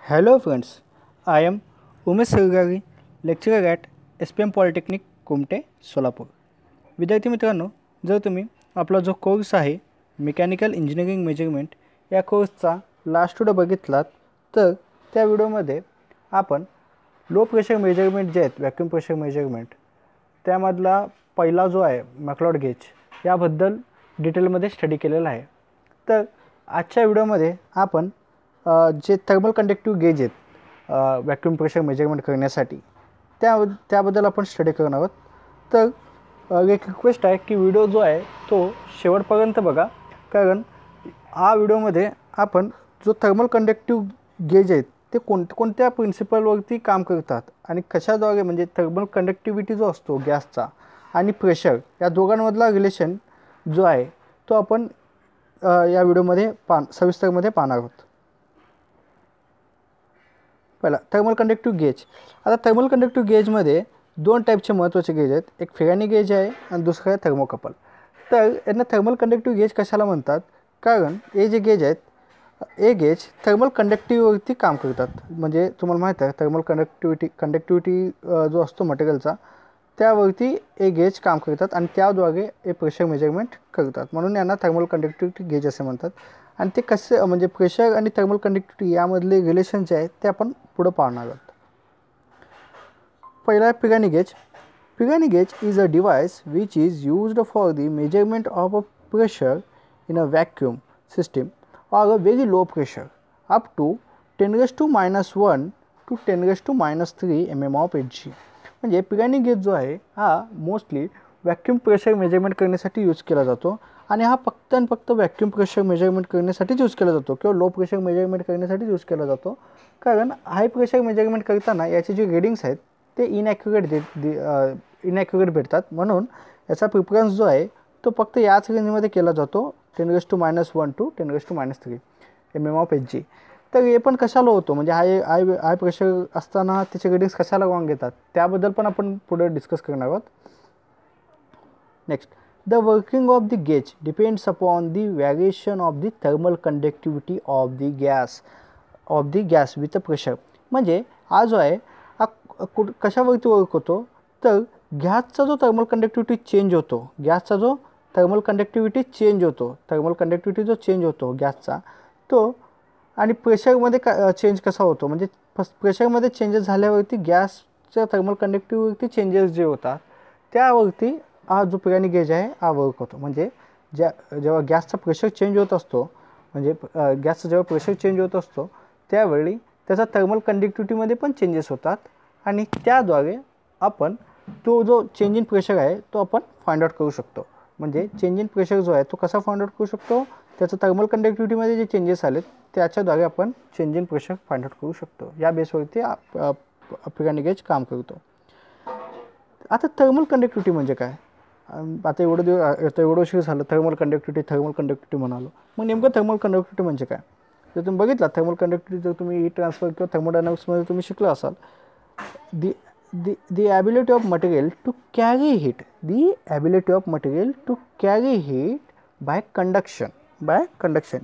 Hello friends, I am Umesh Sirgari, lecturer at SPM Polytechnic Kumte Solapur. विद्यार्थी मित्रांनो, जर तुम्ही आपला जो कोर्स आहे मेकॅनिकल इंजिनिअरिंग मेजरमेंट या कोर्सचा लास्ट व्हिडिओ बघितलात तर त्या व्हिडिओमध्ये आपण लो प्रेशर मेजरमेंट जे आहेत व्हॅक्यूम प्रेशर मेजरमेंट त्यामधला पहिला जो आहे मॅक्लॉड गेज याबद्दल डिटेलमध्ये स्टडी केलेला आहे. तर आजच्या व्हिडिओमध्ये आपण जे थर्मल कंडक्टिव्ह गेज आहेत व्हॅक्यूम प्रेशर मेजरमेंट करण्यासाठी त्याबद्दल आपण स्टडी करणार आहोत. तर एक रिक्वेस्ट आहे की व्हिडिओ जो आहे तो शेवटपर्यंत बघा, कारण हा व्हिडिओमध्ये आपण जो थर्मल कंडक्टिव्ह गेज आहेत ते कोणत्या प्रिन्सिपलवरती काम करतात आणि कशाद्वारे म्हणजे थर्मल कंडक्टिव्हिटी जो असतो गॅसचा आणि प्रेशर या दोघांमधला रिलेशन जो आहे तो आपण या व्हिडिओमध्ये सविस्तरमध्ये पाहणार आहोत. पहिला थर्मल कंडक्टिव्ह गेज. आता थर्मल कंडक्टिव्ह गेजमध्ये दोन टाईपचे महत्त्वाचे गेज आहेत, एक फेरानी गेज आहे आणि दुसरं आहे थर्मोकपल. तर यांना थर्मल कंडक्टिव्ह गेज कशाला म्हणतात, कारण हे जे गेज आहेत हे गेज थर्मल कंडक्टिव्हिटीवरती काम करतात. म्हणजे तुम्हाला माहीत आहे थर्मल कंडक्टिव्हिटी जो असतो मटेरियलचा त्यावरती हे गेज काम करतात आणि त्याद्वारे हे प्रेशर मेजरमेंट करतात, म्हणून यांना थर्मल कंडक्टिव्हिटी गेज असे म्हणतात. आणि ते कसे म्हणजे प्रेशर आणि थर्मल कंडक्टिव्हिटी यामधले रिलेशन जे आहे ते आपण पुढं पाहणार आहोत. पहिला आहे Pirani gauge. Pirani gauge is a device which is used for the measurement of a pressure in a vacuum system or a very low pressure up to 10⁻⁻1 to 10⁻³ mm of Hg. म्हणजे पिगानी gauge जो आहे हा mostly vacuum pressure measurement करण्यासाठी use केला जातो आणि हा फक्त आणि फक्त व्हॅक्यूम प्रेशर मेजरमेंट करण्यासाठीच यूज केला जातो किंवा लो प्रेशर मेजरमेंट करण्यासाठी यूज केला जातो, कारण हाय प्रेशर मेजरमेंट करताना याचे जे रिडिंग्स आहेत ते इनॅक्युरेट भेटतात, म्हणून याचा प्रिफरन्स जो आहे तो फक्त याच रेंजमध्ये केला जातो 10⁻⁻1 to 10⁻³ mm of Hg. तर हे पण कशाला होतो म्हणजे हाय प्रेशर असताना त्याचे रिडिंग्स कशाला रॉंग घेतात त्याबद्दल पण आपण पुढे डिस्कस करणार आहोत. Next, the working of the gauge depends upon the variation of the thermal conductivity of the gas with pressure. म्हणजे हा जो आहे हा कशावरती वर्क होतो, तर गॅसचा जो थर्मल कंडक्टिव्हिटी चेंज होतो थर्मल कंडक्टिव्हिटी जो चेंज होतो गॅसचा तो आणि प्रेशरमध्ये चेंज कसा होतो, म्हणजे प्रेशरमध्ये चेंजेस झाल्यावरती गॅसच्या थर्मल कंडक्टिव्हिटी चेंजेस जे होतात त्यावरती हा जो पिगानी गेज आहे हा वर्क होतो. म्हणजे जेव्हा गॅसचा प्रेशर चेंज होत असतो म्हणजे गॅसचा जेव्हा प्रेशर चेंज होत असतो त्यावेळी त्याचा थर्मल कंडक्टिव्हिटीमध्ये पण चेंजेस होतात आणि त्याद्वारे आपण तो जो चेंज इन प्रेशर आहे तो आपण फाइंड आउट करू शकतो. म्हणजे चेंज इन प्रेशर जो आहे तो कसा फाइंड आउट करू शकतो, त्याचं थर्मल कंडक्टिव्हिटीमध्ये जे चेंजेस आलेत त्याच्याद्वारे आपण change in pressure find out करू शकतो. या बेसवरती पिगानी गेज काम करतो. आता थर्मल कंडक्टिव्हिटी म्हणजे काय, आता एवढं उशीर झालं थर्मल कंडक्टिव्हिटी म्हणालो, मग नेमकं थर्मल कंडक्टिव्हिटी म्हणजे काय. जर तुम्ही बघितला थर्मल कंडक्टिव्हिटी जर तुम्ही हीट ट्रान्सफर किंवा थर्मोडायनामिक्समध्ये तुम्ही शिकला असाल, the ability of material to carry heat by conduction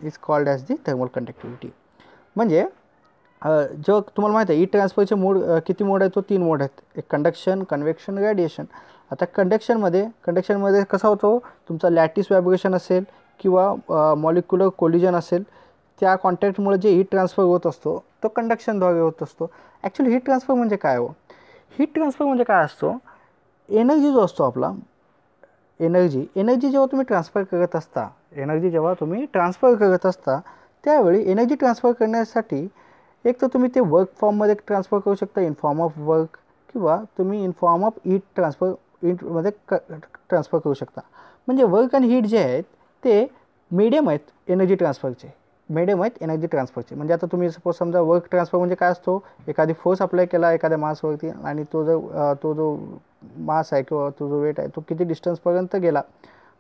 is called as the thermal conductivity. म्हणजे जेव्हा तुम्हाला माहिती आहे हीट ट्रान्सफरचे किती मोड आहेत, तो 3 मोड आहेत, एक कंडक्शन, कन्व्हेक्शन, रेडिएशन. आता कंडक्शनमध्ये कसा होतो, तुमचा लॅटिस व्हायब्रेशन असेल किंवा मॉलिक्युलर कोलिजन असेल त्या कॉन्टॅक्टमुळे जे हीट ट्रान्सफर होत असतो तो कंडक्शनद्वारे होत असतो. ॲक्च्युली हीट ट्रान्सफर म्हणजे काय हो, हीट ट्रान्सफर म्हणजे काय असतो, एनर्जी जो असतो आपला एनर्जी जेव्हा तुम्ही ट्रान्सफर करत असता त्यावेळी एनर्जी ट्रान्सफर करण्यासाठी एक तर तुम्ही ते वर्क फॉर्ममध्ये ट्रान्सफर करू शकता इन फॉर्म ऑफ वर्क, किंवा तुम्ही इन फॉर्म ऑफ हीटमध्ये ट्रान्सफर करू शकता. म्हणजे वर्क आणि हीट जे आहेत ते मीडियम आहेत एनर्जी ट्रान्सफरचे. म्हणजे आता तुम्ही सपोज समजा वर्क ट्रान्सफर म्हणजे काय असतो, एखादी फोर्स अप्लाय केला एखाद्या मासवरती आणि तो जो मास आहे किंवा तो जो वेट आहे तो किती डिस्टन्सपर्यंत गेला,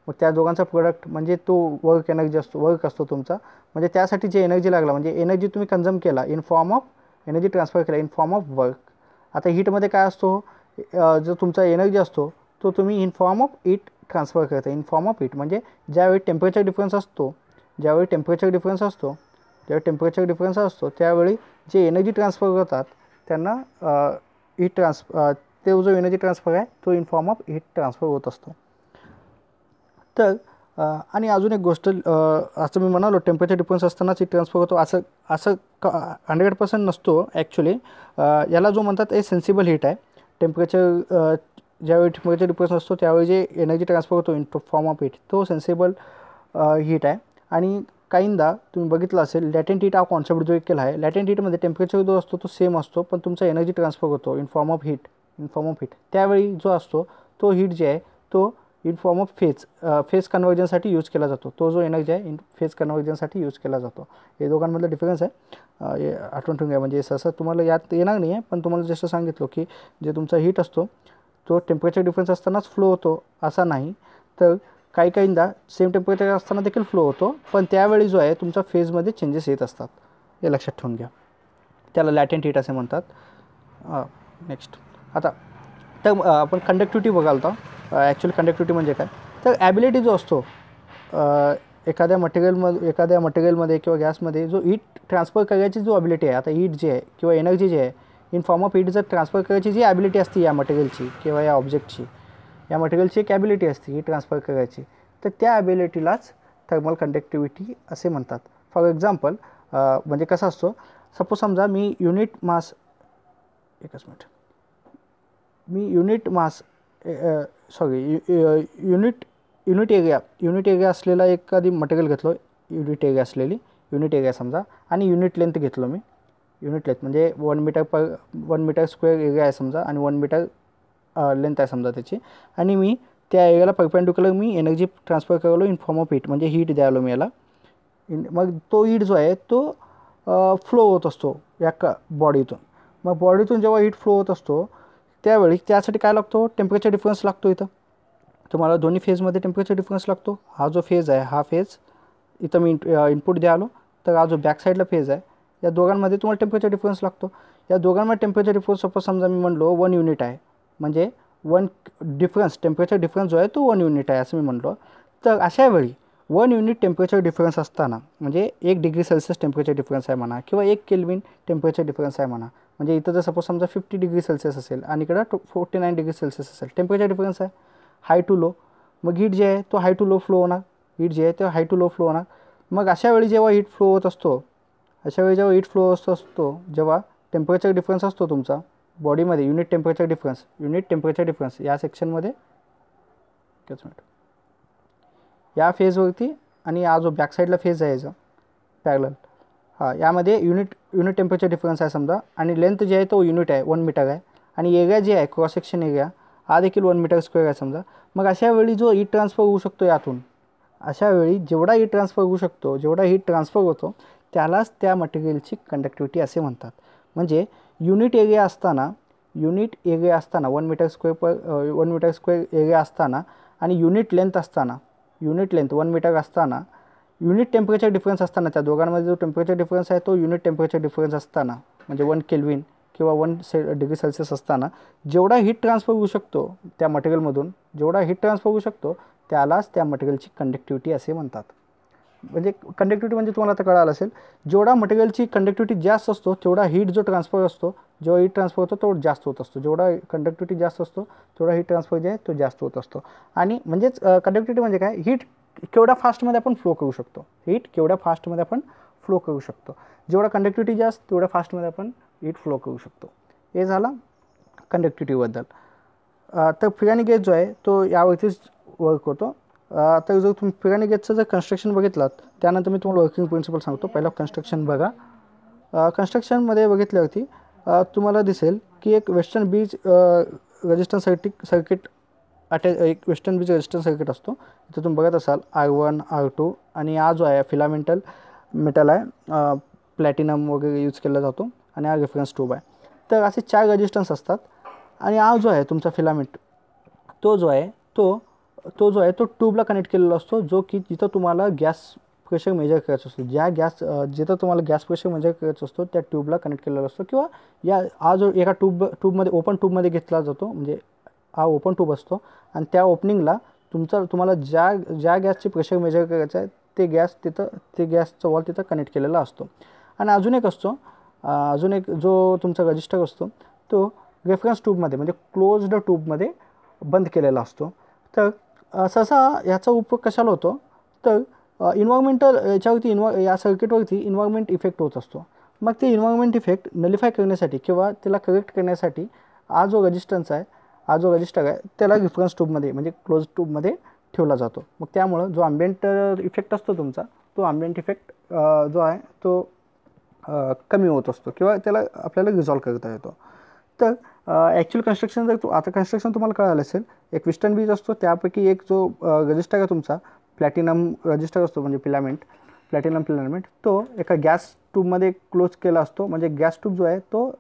मग त्या दोघांचा प्रोडक्ट म्हणजे तो वर्क असतो तुमचा. म्हणजे त्यासाठी जे एनर्जी लागला म्हणजे एनर्जी तुम्ही कन्झ्युम केला एनर्जी ट्रान्सफर केला इन फॉर्म ऑफ वर्क. आता हीटमध्ये काय असतो, जो तुमचा एनर्जी असतो तो तुम्ही in form of heat transfer करता. इन फॉर्म ऑफ हीट म्हणजे ज्यावेळी टेम्परेचर डिफरन्स असतो त्यावेळी जे एनर्जी ट्रान्सफर करतात त्यांना तो जो एनर्जी ट्रान्सफर आहे तो in form of heat transfer होत असतो. तर आणि अजून एक गोष्ट, असं मी म्हणालो टेम्परेचर डिफरन्स असतानाच हीट ट्रान्सफर होतो असं असं 100% नसतो ॲक्च्युली. याला जो म्हणतात हे सेन्सिबल हीट आहे. टेम्परेचर ज्यावेळी टेम्परेचर डिफरन्स असतो त्यावेळी जे एनर्जी ट्रान्सफर होतो इन फॉर्म ऑफ हीट तो सेन्सिबल हीट आहे. आणि काहींदा तुम्ही बघितलं असेल लॅटेंट हीट हा कॉन्सेप्ट जो एक केला आहे. लॅटेंट हीटमध्ये टेम्परेचर जो असतो तो सेम असतो, पण तुमचा एनर्जी ट्रान्सफर होतो इन फॉर्म ऑफ हीट. त्यावेळी जो असतो तो हीट जे आहे तो इन फॉर्म ऑफ फेज कन्वर्जनसाठी यूज केला जातो. तो जो एनर्जी आहे फेज कन्वर्जनसाठी यूज केला जातो. हे दोघांमधला डिफरन्स आहे, हे आठवण ठेवून घ्या. म्हणजे सहसा तुम्हाला यात येणार नाही आहे, पण तुम्हाला जसं सांगितलं की जे तुमचा हीट असतो तो टेम्परेचर डिफरन्स असतानाच फ्लो होतो असा नाही, तर काहींदा सेम टेम्परेचर असताना देखील फ्लो होतो, पण त्यावेळी जो आहे तुमचा फेजमध्ये चेंजेस येत असतात. हे लक्षात ठेवून घ्या. त्याला लॅटेंट हीट असे म्हणतात. नेक्स्ट आता तर आपण कंडक्टिव्हिटी बघाल तर ॲक्च्युली कंडक्टिव्हिटी म्हणजे काय, तर ॲबिलिटी जो असतो एखाद्या मटेरियलमध्ये किंवा गॅसमध्ये जो हीट ट्रान्सफर करायची जो ॲबिलिटी आहे. आता हीट जे आहे किंवा एनर्जी जे आहे इन फॉर्म ऑफ हीट जर ट्रान्सफर करायची जी ॲबिलिटी असते या मटेरियलची किंवा या ऑब्जेक्टची, या मटेरियलची एक ॲबिलिटी असते ही ट्रान्सफर करायची, तर त्या ॲबिलिटीलाच थर्मल कंडक्टिव्हिटी असे म्हणतात. फॉर एक्झाम्पल म्हणजे कसं असतो, सपोज समजा मी युनिट एरिया असलेला एखादी मटेरियल घेतलो, युनिट एरिया समजा, आणि युनिट लेंथ घेतलो मी. युनिट लेंथ म्हणजे 1 मीटर स्क्वेअर एरिया आहे समजा, आणि 1 मीटर लेंथ आहे समजा त्याची, आणि मी त्या एरियाला परपेंडिक्युलर मी एनर्जी ट्रान्सफर करालो इन फॉर्म ऑफ हीट, म्हणजे हीट द्यालो मी याला. मग तो हीट जो आहे तो फ्लो होत असतो या बॉडीतून. मग बॉडीतून जेव्हा हीट फ्लो होत असतो त्यावेळी त्यासाठी काय लागतो, टेम्परेचर डिफरन्स लागतो. इथं तुम्हाला दोन्ही फेजमध्ये टेम्परेचर डिफरन्स लागतो. हा जो फेज आहे हा फेज इथं मी इनपुट द्यालो, तर हा जो बॅक साईडला फेज आहे या दोघांमध्ये तुम्हाला टेम्परेचर डिफरन्स लागतो. या दोघांमध्ये टेम्परेचर डिफरन्स सपोज समजा मी म्हणलो 1 युनिट आहे, म्हणजे टेम्परेचर डिफरन्स जो आहे तो 1 युनिट आहे असं मी म्हणलो. तर अशा वेळी 1 युनिट टेम्परेचर डिफरन्स असताना, म्हणजे 1 डिग्री सेल्सिअस टेम्परेचर डिफरन्स आहे म्हणा किंवा 1 केल्विन टेम्परेचर डिफरन्स आहे म्हणा, म्हणजे इथं जर सपोज समजा 50 डिग्री सेल्सिअस असेल आणि इकडं 49 डिग्री सेल्सिअस असेल, टेम्परेचर डिफरन्स आहे हाय टू लो. मग हीट जे आहे तो हाय टू लो फ्लो होणार. मग अशा वेळी जेव्हा हीट फ्लो होत असतो, जेव्हा टेम्परेचर डिफरन्स असतो तुमचा बॉडीमध्ये युनिट टेम्परेचर डिफरन्स या सेक्शनमध्ये या फेजवरती, आणि हा जो बॅक साईडला फेज आहे याचा पॅरलल, यामध्ये युनिट टेम्परेचर डिफरन्स आहे समजा, आणि लेंथ जे आहे तो युनिट आहे 1 मीटर आहे, आणि एरिया जे आहे क्रॉस सेक्शन एरिया हा देखील 1 मीटर स्क्वेअर आहे समजा. मग अशा वेळी जो हीट ट्रान्सफर होऊ शकतो यातून, अशा वेळी जेवढा हीट ट्रान्सफर होतो त्यालाच त्या मटेरियलची कंडक्टिव्हिटी असे म्हणतात. म्हणजे युनिट एरिया असताना 1 मीटर स्क्वेअर एरिया असताना, आणि युनिट लेंथ 1 मीटर असताना, युनिट टेम्परेचर डिफरन्स असताना, त्या दोघांमध्ये जो टेम्परेचर डिफरन्स आहे तो युनिट टेम्परेचर डिफरन्स असताना, म्हणजे 1 केल्विन किंवा 1 डिग्री सेल्सिअस असताना जेवढा हीट ट्रान्सफर होऊ शकतो त्या मटेरियलमधून, त्यालाच त्या मटेरियलची कंडक्टिव्हिटी असे म्हणतात. म्हणजे कंडक्टिव्हिटी म्हणजे तुम्हाला आता कळालं असेल, जेवढा मटेरियलची कंडक्टिव्हिटी जास्त असतो तेवढा हीट जो ट्रान्सफर असतो, जेव्हा हीट ट्रान्सफर होतो तो जास्त होत असतो. जेवढा कंडक्टिव्हिटी जास्त असतो तेवढा हीट ट्रान्सफर जे आहे तो जास्त होत असतो. आणि म्हणजेच कंडक्टिव्हिटी म्हणजे काय, हीट केवढ्या फास्टमध्ये आपण फ्लो करू शकतो. जेवढा कंडक्टिव्हिटी जास्त तेवढ्या फास्टमध्ये आपण हीट फ्लो करू शकतो. हे झालं कंडक्टिव्हिटीबद्दल. तर पिरानी गेज जो आहे तो यावरतीच वर्क होतो. तर जर तुम्ही पिरानी गेजचं जर कन्स्ट्रक्शन बघितलात, त्यानंतर मी तुम्हाला वर्किंग प्रिन्सिपल सांगतो. पहिला कन्स्ट्रक्शन बघा. कन्स्ट्रक्शनमध्ये बघितल्यावरती तुम्हाला दिसेल की एक वेस्टर्न ब्रिज रेजिस्टन्स सर्किट एक वेस्टर्न ब्रिज रेजिस्टन्स सर्किट असतो. इथं तुम्ही बघत असाल R1 R2, आणि हा जो आहे फिलामेंटल मेटल आहे, प्लॅटिनम वगैरे यूज केला जातो, आणि हा रेफरन्स ट्यूब आहे. तर असे 4 रेजिस्टन्स असतात, आणि हा जो आहे तुमचा फिलामेंट तो जो आहे तो ट्यूबला कनेक्ट केलेला असतो, जो की जिथं तुम्हाला गॅस प्रेशर मेजर करायचं असतो. जिथं तुम्हाला गॅस प्रेशर मेजर करायचं असतो त्या ट्यूबला कनेक्ट केलेला असतो, किंवा हा जो एका ट्यूबमध्ये ओपन ट्यूबमध्ये घेतला जातो, म्हणजे हा ओपन ट्यूब असतो, आणि त्या ओपनिंगला तुम्हाला ज्या गॅसची प्रेशर मेजर करायचं आहे ते गॅसचं वॉल तिथं कनेक्ट केलेला असतो. आणि अजून एक असतो अजून एक जो तुमचा रजिस्टर असतो तो रेफरन्स ट्यूबमध्ये म्हणजे क्लोज्ड ट्यूबमध्ये बंद केलेला असतो. तर सहसा ह्याचा उपयोग कशाला होतो तर इन्व्हायरमेंटल याच्यावरती या सर्किटवरती इन्व्हायरमेंट इफेक्ट होत असतो. मग ते इन्व्हायरमेंट इफेक्ट नलिफाय करण्यासाठी किंवा त्याला करेक्ट करण्यासाठी हा जो रजिस्टर आहे त्याला रेफरन्स ट्यूबमध्ये म्हणजे क्लोज ट्यूबमध्ये ठेवला जातो. मग त्यामुळं जो ॲम्बियंट इफेक्ट असतो तुमचा तो ॲम्बियंट इफेक्ट जो आहे तो कमी होत असतो किंवा त्याला आपल्याला रिझॉल्व करता येतो. तर ॲक्च्युअल कन्स्ट्रक्शन जर आता कन्स्ट्रक्शन तुम्हाला कळालं असेल, एक विस्टर्न बीज असतो, त्यापैकी एक जो रजिस्टर आहे तुमचा प्लॅटिनम रजिस्टर असतो म्हणजे प्लॅटिनम फिलामेंट, तो एका गॅस ट्यूबमध्ये क्लोज केला असतो. म्हणजे गॅस ट्यूब जो आहे तो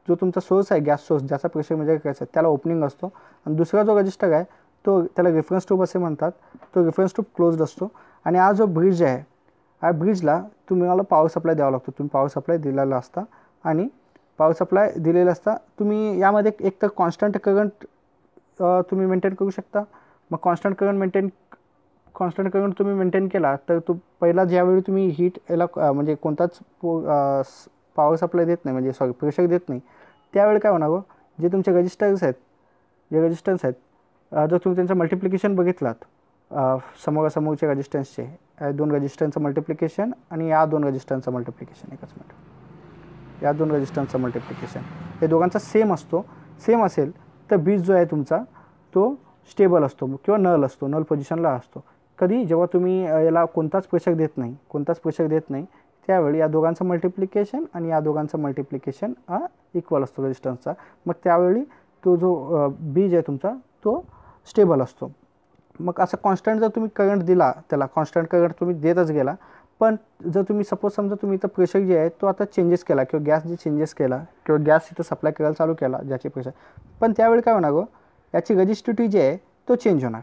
जो तुमचा सोर्स आहे गॅस सोर्स ज्याचा प्रेशर मेजर करायचा आहे त्याला ओपनिंग असतो. आणि दुसरा जो रजिस्टर आहे तो त्याला रेफरन्स ट्यूब असे म्हणतात, तो रेफरन्स ट्यूब क्लोज्ड असतो. आणि हा जो ब्रिज आहे ह्या ब्रिजला तुम्हाला पॉवर सप्लाय द्यावा लागतो. तुम्ही पॉवर सप्लाय दिलेला असता आणि पॉवर सप्लाय दिलेला असता तुम्ही यामध्ये एक तर कॉन्स्टंट करंट तुम्ही मेंटेन करू शकता. मग कॉन्स्टंट करंट तुम्ही मेंटेन केला तर पहिला ज्यावेळी तुम्ही हीट याला म्हणजे कोणताच पॉवर सप्लाय देत नाही म्हणजे प्रेशर देत नाही त्यावेळी काय होणार जे तुमचे रजिस्टन्स आहेत जर तुम्ही त्यांचं मल्टिप्लिकेशन बघितलात समोरासमोरचे रजिस्टन्सचे दोन रजिस्टन्सचं मल्टिप्लिकेशन आणि या दोन रजिस्टन्सचं मल्टिप्लिकेशन या दोन रजिस्टन्सचं मल्टिप्लिकेशन हे दोघांचा सेम असेल तर बीज जो आहे तुमचा तो स्टेबल असतो किंवा नल पोझिशनला असतो. कधी जेव्हा तुम्ही याला कोणताच प्रेशर देत नाही त्यावेळी या दोघांचं मल्टिप्लिकेशन आणि या दोघांचं मल्टिप्लिकेशन हा इक्वल असतो रेजिस्टन्सचा. मग त्यावेळी तो जो बीज आहे तुमचा तो स्टेबल असतो. मग असं कॉन्स्टंट जर तुम्ही करंट दिला त्याला कॉन्स्टंट करंट तुम्ही देतच गेला, पण जर तुम्ही समजा तुम्ही इथं प्रेशर जे आहे तो आता चेंजेस केला किंवा गॅस जे चेंजेस केला किंवा गॅस इथं सप्लाय करायला चालू केला ज्याचे प्रेशर, पण त्यावेळी काय होणार याची रजिस्टिव्हिटी जी आहे तो चेंज होणार.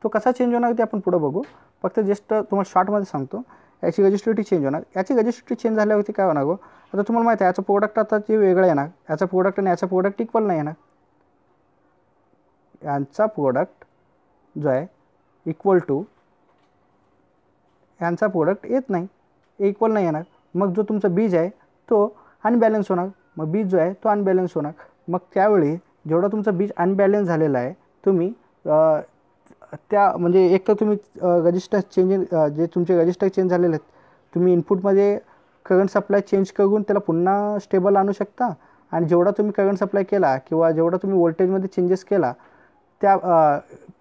तो कसा चेंज होणार ते आपण पुढं बघू. फक्त जस्ट तुम्हाला शॉर्टमध्ये सांगतो याची रजिस्टिव्हिटी चेंज होणार. याची रजिस्टिव्हिटी चेंज झाल्यावरती काय होणार आता तुम्हाला माहिती आहे याचं प्रोडक्ट आता जे वेगळं येणार, याचा प्रोडक्ट आणि याचा प्रोडक्ट इक्वल नाही येणार. यांचा प्रोडक्ट जो आहे इक्वल टू यांचा प्रोडक्ट येत नाही, इक्वल नाही येणार. मग जो तुमचा बीज आहे तो अनबॅलन्स होणार. मग बीज जो आहे तो अनबॅलन्स होणार. मग त्यावेळी जेवढा तुमचा बीज अनबॅलन्स झालेला आहे तुम्ही त्या म्हणजे एक तर तुम्ही जे तुमचे रजिस्टर चेंज झालेले आहेत तुम्ही इनपुटमध्ये करंट सप्लाय चेंज करून त्याला पुन्हा स्टेबल आणू शकता. आणि जेवढा तुम्ही करंट सप्लाय केला किंवा जेवढा तुम्ही व्होल्टेजमध्ये चेंजेस केला त्या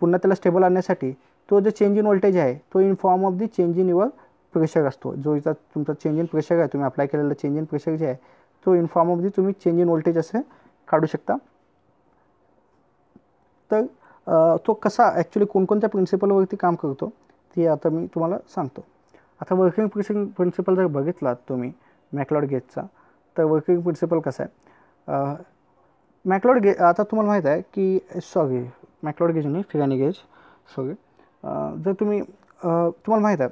पुन्हा त्याला स्टेबल आणण्यासाठी तो जो चेंज इन व्होल्टेज आहे तो in form of the change in your pressure असतो. जो इथं तुमचा चेंज इन प्रेशर आहे तुम्ही अप्लाय केलेला चेंज इन प्रेशर जे आहे तो इन फॉर्म ऑफ दी तुम्ही चेंज इन व्होल्टेज असे काढू शकता. तर तो कसा ॲक्च्युली कोणकोणत्या प्रिन्सिपलवरती काम करतो ते आता मी तुम्हाला सांगतो. आता वर्किंग प्रिन्सिपल जर बघितलात तुम्ही मॅकलॉड गेजचा तर वर्किंग प्रिन्सिपल कसा आहे मॅकलॉड गेज आता तुम्हाला माहीत आहे की मॅकलॉड गेज नाही फिरानी गेज जर तुम्हाला माहीत आहे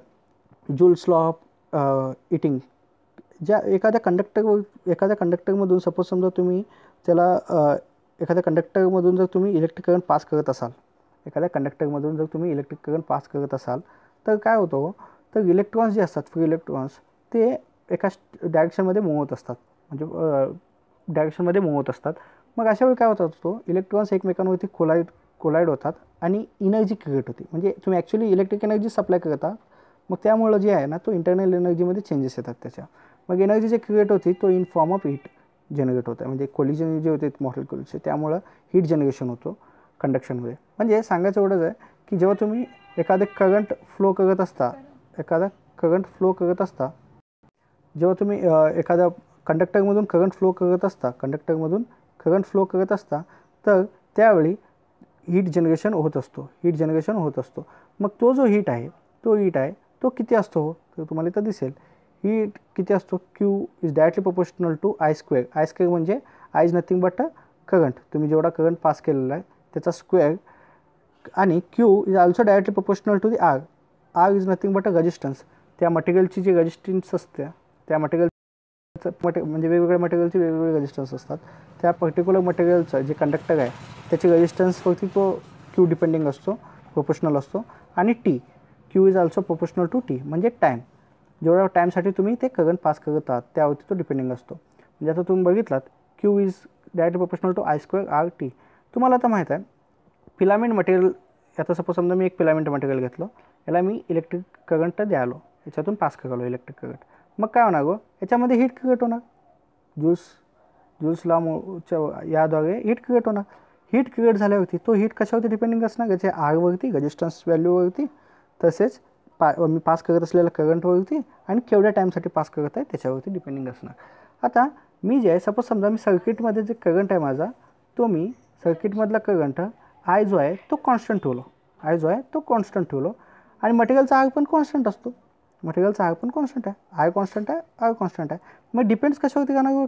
जूल्स लॉ ऑफ इटिंग ज्या एखाद्या कंडक्टरमधून सपोज समजा तुम्ही त्याला एखाद्या कंडक्टरमधून जर तुम्ही इलेक्ट्रिक करंट पास करत असाल तर काय होतं तर इलेक्ट्रॉन्स जे असतात फ्री इलेक्ट्रॉन्स ते एका डायरेक्शनमध्ये मूव्ह होत असतात. मग अशा वेळी काय होतं इलेक्ट्रॉन्स एकमेकांवरती कोलाईड होतात आणि एनर्जी क्रिएट होते. म्हणजे तुम्ही ॲक्च्युली इलेक्ट्रिक एनर्जी सप्लाय करता. मग त्यामुळं जे आहे ना तो इंटरनल एनर्जीमध्ये चेंजेस येतात त्याच्या. मग एनर्जी जे क्रिएट होती तो in form of heat generate होतं. म्हणजे कोलिजन जे होते मॉलिक्युल्सचे त्यामुळं हीट जनरेशन होतो कंडक्शनमध्ये. म्हणजे सांगायचं एवढंच आहे की जेव्हा तुम्ही एखादं करंट फ्लो करत असता जेव्हा तुम्ही एखाद्या कंडक्टरमधून करंट फ्लो करत असता तर त्यावेळी हीट जनरेशन होत असतो. मग तो जो हीट आहे तो किती असतो तर तुम्हाला इथं दिसेल हीट किती असतो Q is directly proportional to I square म्हणजे I is nothing but current तुम्ही जेवढा करंट पास केलेला आहे त्याचा स्क्वेअर आणि Q is also directly proportional to the R is nothing but resistance त्या मटेरियलची जी रेजिस्टन्स असते त्या म्हणजे वेगवेगळ्या मटेरियलचे वेगवेगळे रेजिस्टन्स असतात. त्या पर्टिक्युलर मटेरियलचं जे कंडक्टर आहे त्याची रेजिस्टन्सवरती तो क्यू प्रोपोर्शनल असतो आणि T Q is also proportional to T म्हणजे टाईम. जेवढ्या टाईमसाठी तुम्ही ते करंट पास करत आहात त्यावरती तो डिपेंडिंग असतो. म्हणजे आता तुम्ही बघितलात Q is direct proportional to I²R T. तुम्हाला आता माहीत आहे फिलामेंट मटेरियल, आता सपोज समजा मी एक फिलामेंट मटेरियल घेतलं, याला मी इलेक्ट्रिक करंट द्यालो, याच्यातून पास करालो इलेक्ट्रिक करंट. मग काय होणार गो, याच्यामध्ये हीट क्रिएट होणार, जूल्स लॉच्या याद्वारे हीट क्रिएट होणार. हीट क्रिएट झाल्यावरती तो हीट कशावरती डिपेंडिंग असणार, याचे आरवरती, रेजिस्टन्स व्हॅल्यूवरती, तसेच मी पास करत असलेल्या करंटवरती आणि केवढ्या टाईमसाठी पास करत आहे त्याच्यावरती डिपेंडिंग असणार. आता मी जे आहे सपोज समजा मी सर्किटमध्ये जे करंट आहे माझा, तो मी सर्किटमधला करंट आय जो आहे तो कॉन्स्टंट ठेवलो, आणि मटेरियलचा आर पण कॉन्स्टंट असतो, आय कॉन्स्टंट आहे. मग डिपेंड्स कशावरती करणार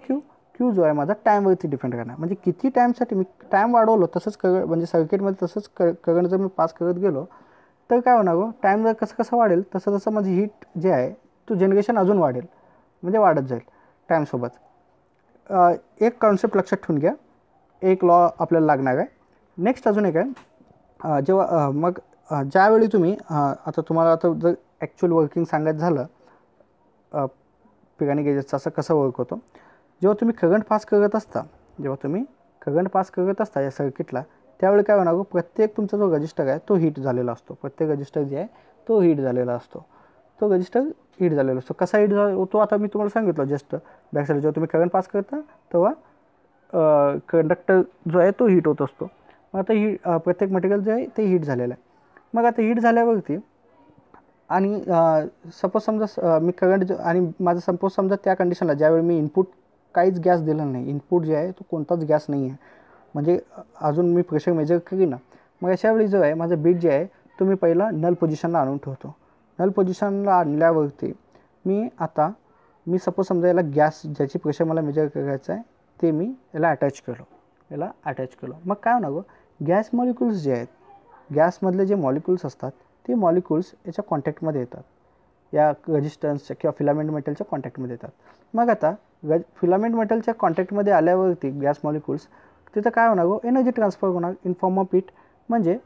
क्यू जो आहे माझा टाईमवरती डिपेंड करणार. म्हणजे किती टाईमसाठी मी टाईम वाढवलो तसंच म्हणजे सर्किटमध्ये तसंच करंट जर मी पास करत गेलो तर काय होणार गो, टाईम जर कसं वाढेल तसं माझी हीट जे आहे तो जनरेशन अजून वाढेल, म्हणजे वाढत जाईल टाईमसोबत. एक कॉन्सेप्ट लक्षात ठेवून घ्या, एक लॉ आपल्याला लागणार आहे. नेक्स्ट अजून एक आहे, जेव्हा मग ज्यावेळी तुम्ही आता तुम्हाला आता जर ॲक्च्युअल वर्किंग सांगायचं झालं पिगानी गेजेसचं असं कसं वर्क होतं, जेव्हा तुम्ही करंट पास करत असता या सर्किटला, त्यावेळी काय होणार, प्रत्येक तुमचा जो रजिस्टर आहे तो हीट झालेला असतो. प्रत्येक रजिस्टर जे आहे तो हीट झालेला असतो. कसा हीट होतो आता मी तुम्हाला सांगितलं जस्ट बॅक साईड. जेव्हा तुम्ही करंट पास करता तेव्हा कंडक्टर जो आहे तो हीट होत असतो. मग आता प्रत्येक मटेरियल जे आहे ते हीट झालेलं आहे. मग आता हीट झाल्यावरती आणि सपोज समजा मी करंट आणि माझं सपोज समजा त्या कंडिशनला ज्यावेळी मी इनपुट काहीच गॅस दिलं नाही, इनपुट जे आहे तो कोणताच गॅस नाही आहे, म्हणजे अजून मी प्रेशर मेजर करीन ना, मग अशावेळी जो आहे माझं बीट जे आहे तो मी पहिला नल पोझिशनला आणून ठेवतो. नल पोझिशनला आणल्यावरती मी सपोज समजा याला गॅस ज्याची प्रेशर मला मेजर करायचं आहे ते मी याला अटॅच केलो. मग काय होणार, गॅस मॉलिक्युल्स जे आहेत, गॅसमधले जे मॉलिक्युल्स असतात ते मॉलिक्युल्स याच्या कॉन्टॅक्टमध्ये येतात, या रेजिस्टन्सच्या किंवा फिलामेंट मेटलच्या कॉन्टॅक्टमध्ये येतात. मग आता फिलामेंट मेटलच्या कॉन्टॅक्टमध्ये आल्यावरती गॅस मॉलिक्युल्स, तिथं काय होणार, एनर्जी ट्रान्सफर होणार इन फॉर्म ऑफ हीट. म्हणजे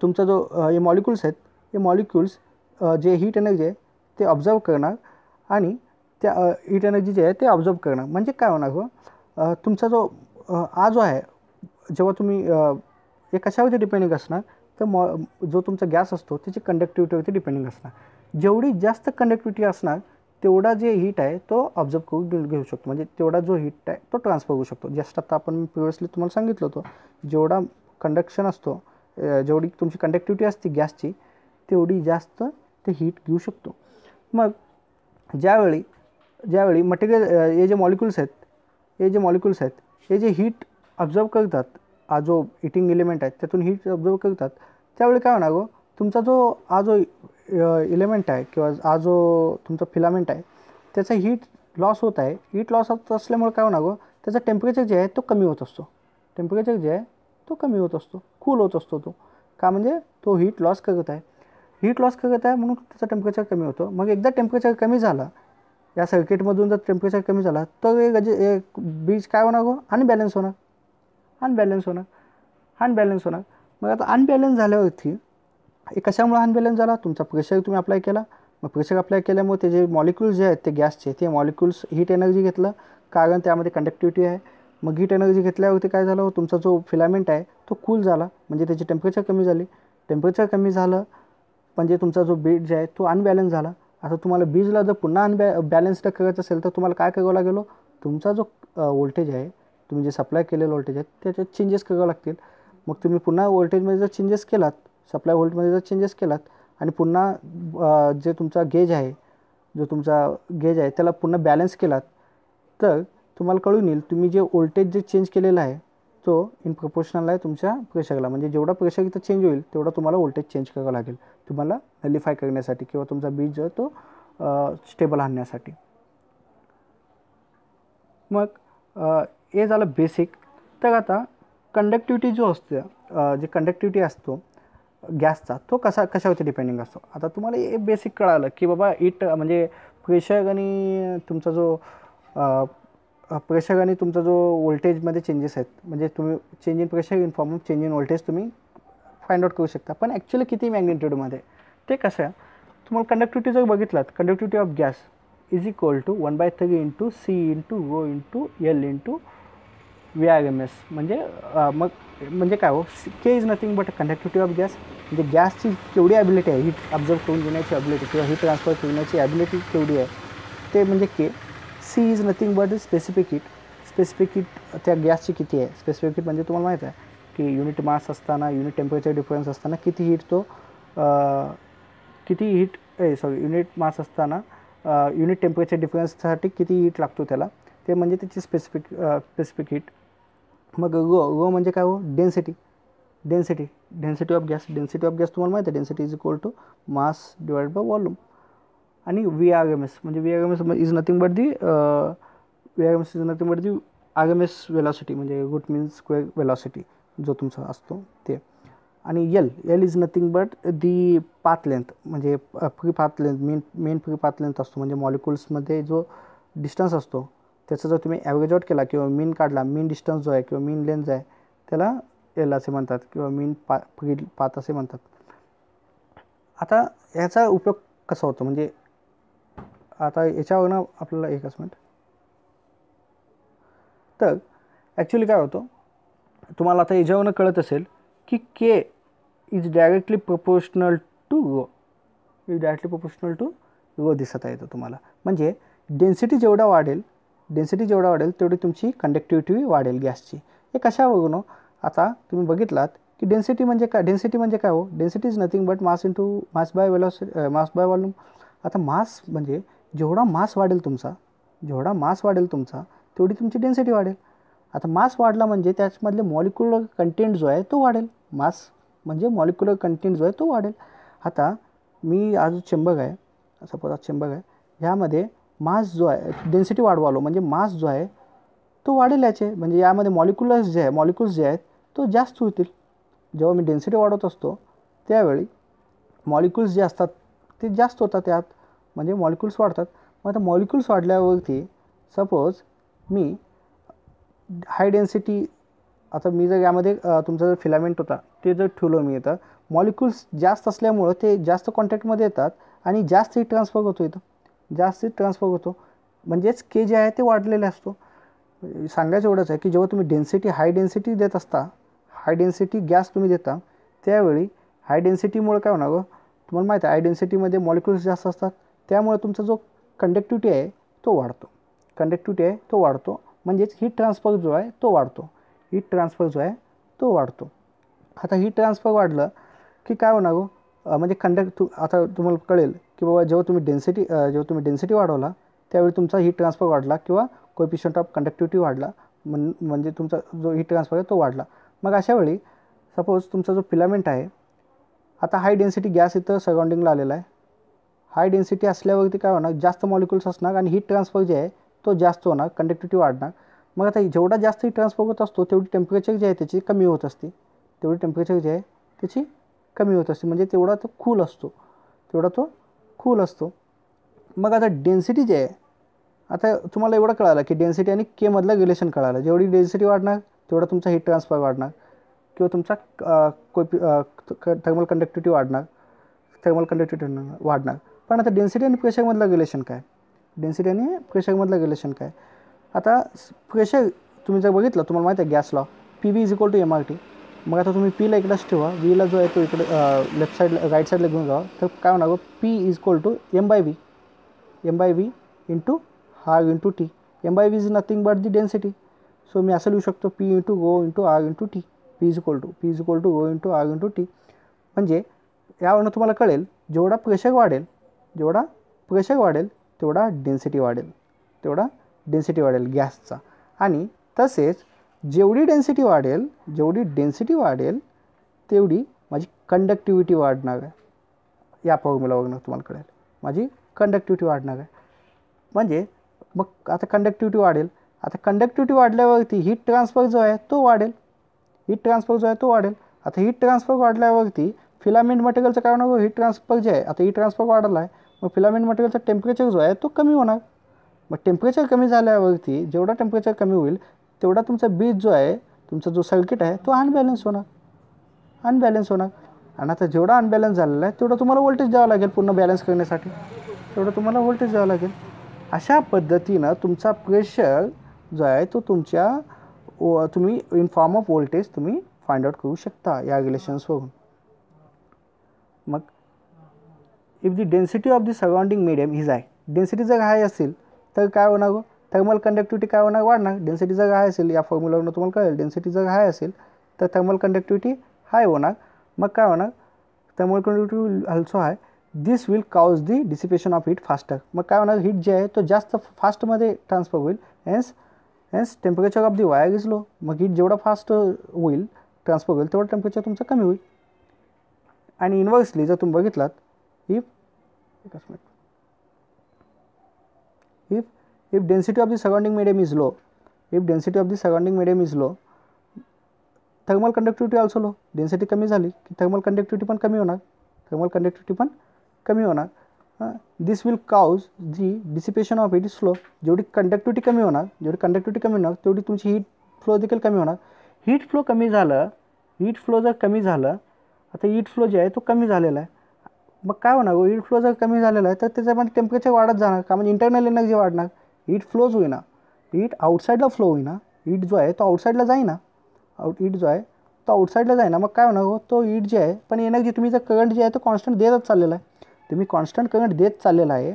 तुमचा जो हे मॉलिक्युल्स आहेत, हे मॉलिक्युल्स जे हीट एनर्जी आहे ते ऑब्झर्व करणार आणि त्या हीट एनर्जी जे आहे ते ऑब्झर्व करणार. म्हणजे काय होणार, तुमचा जो जो आहे, जेव्हा तुम्ही हे कशावरती डिपेंडिंग असणार, तर जो तुमचा गॅस असतो त्याची कंडक्टिव्हिटीवरती डिपेंडिंग असणार. जेवढी जास्त कंडक्टिव्हिटी असणार तेवढा जे हीट आहे तो ऑब्झर्व करून घेऊ शकतो, म्हणजे तेवढा जो हीट आहे तो ट्रान्सफर होऊ शकतो. जस्ट आता आपण प्रिव्हियसली तुम्हाला सांगितलं होतं, जेवढा कंडक्शन असतो, जेवढी तुमची कंडक्टिव्हिटी असते गॅसची तेवढी जास्त ते हीट घेऊ शकतो. मग ज्यावेळी मटेरियल हे जे मॉलिक्युल्स आहेत हे जे हीट ऑब्झर्व करतात, हा जो हीटिंग एलिमेंट आहे त्यातून हीट ऑब्झर्व करतात, त्यावेळी काय होणार, तुमचा जो एलिमेंट आहे किंवा हा जो तुमचा फिलामेंट आहे त्याचा हीट लॉस होत आहे. हीट लॉस होत असल्यामुळे काय होणार, त्याचा टेम्परेचर जे आहे तो कमी होत असतो, कूल होत असतो तो. का, म्हणजे तो हीट लॉस करत आहे म्हणून त्याचा टेम्परेचर कमी होतं. मग एकदा टेम्परेचर कमी झाला, या सर्किटमधून जर टेम्परेचर कमी झाला तर हे बीज काय होणार, अनबॅलन्स होणार. मग आता अनबॅलन्स झाल्यावरती हे कशामुळे अनबॅलन्स झाला, तुमचा प्रेशर तुम्ही अप्लाय केला. मग प्रेशर अप्लाय केल्यामुळे ते जे मॉलिक्युल्स जे आहेत ते गॅसचे, ते मॉलिक्युल्स हीट एनर्जी घेतलं, कारण त्यामध्ये कंडक्टिव्हिटी आहे. मग हीट एनर्जी घेतल्यावरती काय झालं, तुमचा जो फिलामेंट आहे तो कूल झाला, म्हणजे त्याची टेम्परेचर कमी झालं, म्हणजे तुमचा जो बीज जे आहे तो अनबॅलन्स झाला. आता तुम्हाला बीजला जर पुन्हा बॅलन्स्ड करायचं असेल तर तुम्हाला काय करावं लागेल, तुमचा जो व्होल्टेज आहे, तुम्ही जे सप्लाय केलेलं व्होल्टेज आहे त्याच्यात चेंजेस करावं लागतील. मग तुम्ही पुन्हा व्होल्टेजमध्ये जर चेंजेस केलात, सप्लाय व्होल्टमध्ये जर चेंजेस केलात आणि पुन्हा जे तुमचा गेज आहे त्याला पुन्हा बॅलन्स केलात, तर तुम्हाला कळून येईल तुम्ही जे व्होल्टेज जे चेंज केलेला आहे तो इन प्रोपोर्शनल आहे तुमच्या प्रेशरला. म्हणजे जेवढा प्रेशर इथं चेंज होईल तेवढा तुम्हाला व्होल्टेज चेंज करावं लागेल तुम्हाला नलिफाय करण्यासाठी किंवा तुमचा बीज जो आहे तो स्टेबल आणण्यासाठी. मग हे झालं बेसिक. तर आता कंडक्टिव्हिटी जो असतो, जे कंडक्टिव्हिटी असतो गॅसचा, तो कशावरती डिपेंडिंग असतो. आता तुम्हाला हे बेसिक कळालं की बाबा म्हणजे प्रेशर आणि तुमचा जो व्होल्टेजमध्ये चेंजेस आहेत, म्हणजे तुम्ही change in pressure in form of change in voltage तुम्ही फाइंड आउट करू शकता. पण ॲक्च्युली किती मॅग्निट्यूडमध्ये, ते कसं आहे, तुम्हाला कंडक्टिव्हिटी जर बघितलात, conductivity of gas is equal to 1/3 into C into rho into L into VRMS. म्हणजे काय हो, K is nothing but conductivity of gas. म्हणजे गॅसची केवढी ॲबिलिटी आहे, हीट ऑब्झर्व करून घेण्याची ॲबिलिटी किंवा हीट ट्रान्सफर करण्याची ॲबिलिटी केवढी आहे ते म्हणजे K. C is nothing but specific heat. Specific heat त्या गॅसची किती आहे, स्पेसिफिक हीट म्हणजे तुम्हाला माहीत आहे की युनिट मास असताना, युनिट टेम्परेचर डिफरन्स असताना किती हीट युनिट मास असताना युनिट टेम्परेचर डिफरन्ससाठी किती हीट लागतो त्याला, ते म्हणजे त्याची स्पेसिफिक हीट. मग रो म्हणजे काय हो, density of gas. Density of gas तुम्हाला माहिती आहे, density is equal to mass divide by volume. आणि VRMS म्हणजे VRMS is nothing but the RMS velocity, म्हणजे रूट मीन स्क्वेअर वेलॉसिटी जो तुमचा असतो ते. आणि L is nothing but the path length, म्हणजे free path length, mean free path length असतो. म्हणजे मॉलिक्युल्समध्ये जो डिस्टन्स असतो त्याचा जर तुम्ही ॲव्हरेज आउट केला किंवा मीन काढला, मीन डिस्टन्स जो आहे किंवा मीन लेंथ जो आहे त्याला एल असे म्हणतात किंवा मीन फ्री पाथ असे म्हणतात. आता याचा उपयोग कसा होतो, म्हणजे आता याच्यावरनं आपल्याला एकच मिनिट. तर ॲक्च्युली काय होतं, तुम्हाला आता याच्यावरनं कळत असेल की K is directly proportional to rho दिसत आहे तुम्हाला. म्हणजे डेन्सिटी जेवढा वाढेल तेवढी तुमची कंडक्टिव्हिटी वाढेल गॅसची. हे कशावरून हो, आता तुम्ही बघितलात की डेन्सिटी म्हणजे काय हो, density is nothing but mass by volume. आता मास म्हणजे जेवढा मास वाढेल तुमचा तेवढी तुमची डेन्सिटी वाढेल. आता मास वाढला म्हणजे त्याच्यामधले मॉलिक्युलर कंटेंट जो आहे तो वाढेल. मास म्हणजे मॉलिक्युलर कंटेंट जो आहे तो वाढेल. आता मी आज चेंबर आहे, ह्यामध्ये मास जो आहे, डेन्सिटी वाढवालो म्हणजे मास जो आहे तो वाढेल याचे, म्हणजे यामध्ये मॉलिक्युल्स जे आहेत तो जास्त होतील. जेव्हा मी डेन्सिटी वाढवत असतो त्यावेळी मॉलिक्युल्स जे असतात ते जास्त होतात त्यात, म्हणजे मॉलिक्युल्स वाढतात. मग आता मॉलिक्युल्स वाढल्यावरती सपोज मी हाय डेन्सिटी, आता मी जर यामध्ये तुमचा जर फिलामेंट होता ते जर ठेवलं मी, इथं मॉलिक्युल्स जास्त असल्यामुळं ते जास्त कॉन्टॅक्टमध्ये येतात आणि जास्त हीट ट्रान्सफर होतो. म्हणजेच के जे आहे ते वाढलेले असतो. सांगायचं एवढंच आहे की जेव्हा तुम्ही हाय डेन्सिटी देत असता, हाय डेन्सिटी गॅस तुम्ही देता, त्यावेळी हाय डेन्सिटीमुळे काय होणार, तुम्हाला माहिती आहे हाय डेन्सिटीमध्ये मॉलिक्युल्स जास्त असतात, त्यामुळे तुमचा जो कंडक्टिव्हिटी आहे तो वाढतो. म्हणजेच हीट ट्रान्सफर जो आहे तो वाढतो. आता हीट ट्रान्सफर वाढलं की काय होणार हो, म्हणजे आता तुम्हाला कळेल की बाबा जेव्हा तुम्ही डेन्सिटी वाढवला त्यावेळी तुमचा हीट ट्रान्सफर वाढला किंवा कोएफिशियंट ऑफ कंडक्टिव्हिटी वाढला, म्हणजे तुमचा जो हीट ट्रान्सफर आहे तो वाढला. मग अशा वेळी सपोज तुमचा जो फिलामेंट आहे, आता हाय डेन्सिटी गॅस इथं सराउंडिंगला आलेला आहे. हाय डेन्सिटी असल्यावरती काय होणार, जास्त मॉलिक्युल्स असणार आणि हीट ट्रान्सफर जे आहे तो जास्त होणार, कंडक्टिव्हिटी वाढणार. मग आता जेवढा जास्त हीट ट्रान्सफर होत असतो तेवढी टेम्परेचर जे आहे त्याची कमी होत असते, म्हणजे तेवढा तो कूल असतो. मग आता डेन्सिटी जे आहे, आता तुम्हाला एवढं कळालं की डेन्सिटी आणि के मधलं रिलेशन कळालं. जेवढी डेन्सिटी वाढणार तेवढा तुमचा हीट ट्रान्सफर वाढणार किंवा तुमचा थर्मल कंडक्टिव्हिटी वाढणार. पण आता डेन्सिटी आणि प्रेशरमधलं रिलेशन काय, आता प्रेशर तुम्ही जर बघितलं, तुम्हाला माहिती आहे gas law, PV is equal to MRT. मग आता तुम्ही पीला इकडेच ठेवा, व्हीला जो आहे तो इकडे राईट साईडला घेऊन जावा, तर काय होणार, P is equal to M/V into R into T. M/V is nothing but the density. So मी असं लिहू शकतो P into rho into R into T. P is equal to rho into R into T. म्हणजे यावरून तुम्हाला कळेल जेवढा pressure वाढेल तेवढा डेन्सिटी वाढेल गॅसचा. आणि तसेच जेवढी डेन्सिटी वाढेल तेवढी माझी कंडक्टिव्हिटी वाढणार आहे. या फॉर्म्युलावरून तुम्हाला कळेल माझी कंडक्टिव्हिटी वाढणार आहे. म्हणजे मग आता कंडक्टिव्हिटी वाढल्यावरती हीट ट्रान्सफर जो आहे तो वाढेल. आता हीट ट्रान्सफर वाढल्यावरती फिलामेंट मटेरियलचं काय होणार, हीट ट्रान्सफर जे आहे, आता हीट ट्रान्सफर वाढला आहे, मग फिलामेंट मटेरियलचा टेम्परेचर जो आहे तो कमी होणार. मग टेम्परेचर कमी झाल्यावरती जेवढा टेम्परेचर कमी होईल तेवढा तुमचा बीज जो आहे, तुमचा जो सर्किट आहे तो अनबॅलन्स होणार. आणि आता जेवढा अनबॅलन्स झालेला आहे तेवढं तुम्हाला व्होल्टेज द्यावं लागेल पूर्ण बॅलन्स करण्यासाठी, तेवढं तुम्हाला व्होल्टेज द्यावं लागेल. अशा पद्धतीनं तुमचा प्रेशर जो आहे तो तुम्ही इन फॉर्म ऑफ व्होल्टेज तुम्ही फाइंड आउट करू शकता या रिलेशन्सवरून. मग if the density of the surrounding medium is hi, density जर हाय असेल तर काय होणार, थर्मल कंडक्टिव्हिटी काय होणार, वाढणार. डेन्सिटी जर हाय असेल, या फॉर्म्युलावरून तुम्हाला कळेल, डेन्सिटी जर हाय असेल तर थर्मल कंडक्टिव्हिटी हाय होणार. मग काय होणार, thermal conductivity will also high, this will cause the dissipation of heat faster. मग काय होणार, हीट जे आहे तो जास्त फास्टमध्ये ट्रान्सफर होईल, hence temperature of the wire is low. मग हीट जेवढा फास्ट होईल ट्रान्सफर होईल तेवढं टेम्परेचर तुमचं कमी होईल. आणि इन्व्हर्सली जर तुम्ही बघितलात, if density of the surrounding medium is low, thermal conductivity also low. Density कमी झाली की थर्मल कंडक्टिव्हिटी पण कमी होणार. This will cause the dissipation of heat slow. जेवढी कंडक्टिव्हिटी कमी होणार तेवढी तुमची हीट फ्लो देखील कमी होणार. हीट फ्लो जर कमी झालं, आता हीट फ्लो जे आहे तो कमी झालेला आहे. मग काय होणार, हीट फ्लो जर कमी झालेला आहे तर त्याच्यामध्ये टेम्परेचर वाढत जाणार, का म्हणजे इंटरनल एनर्जी वाढणार. हीट फ्लोज होईना, हीट आउटसाईडला फ्लो होईना, हीट जो आहे तो आउटसाईडला जाईना, मग काय होणार, तो हीट जे आहे पण एनर्जी तुम्ही जर करंट जे आहे तो कॉन्स्टंट देतच चाललेला आहे, तुम्ही कॉन्स्टंट करंट देत चाललेला आहे,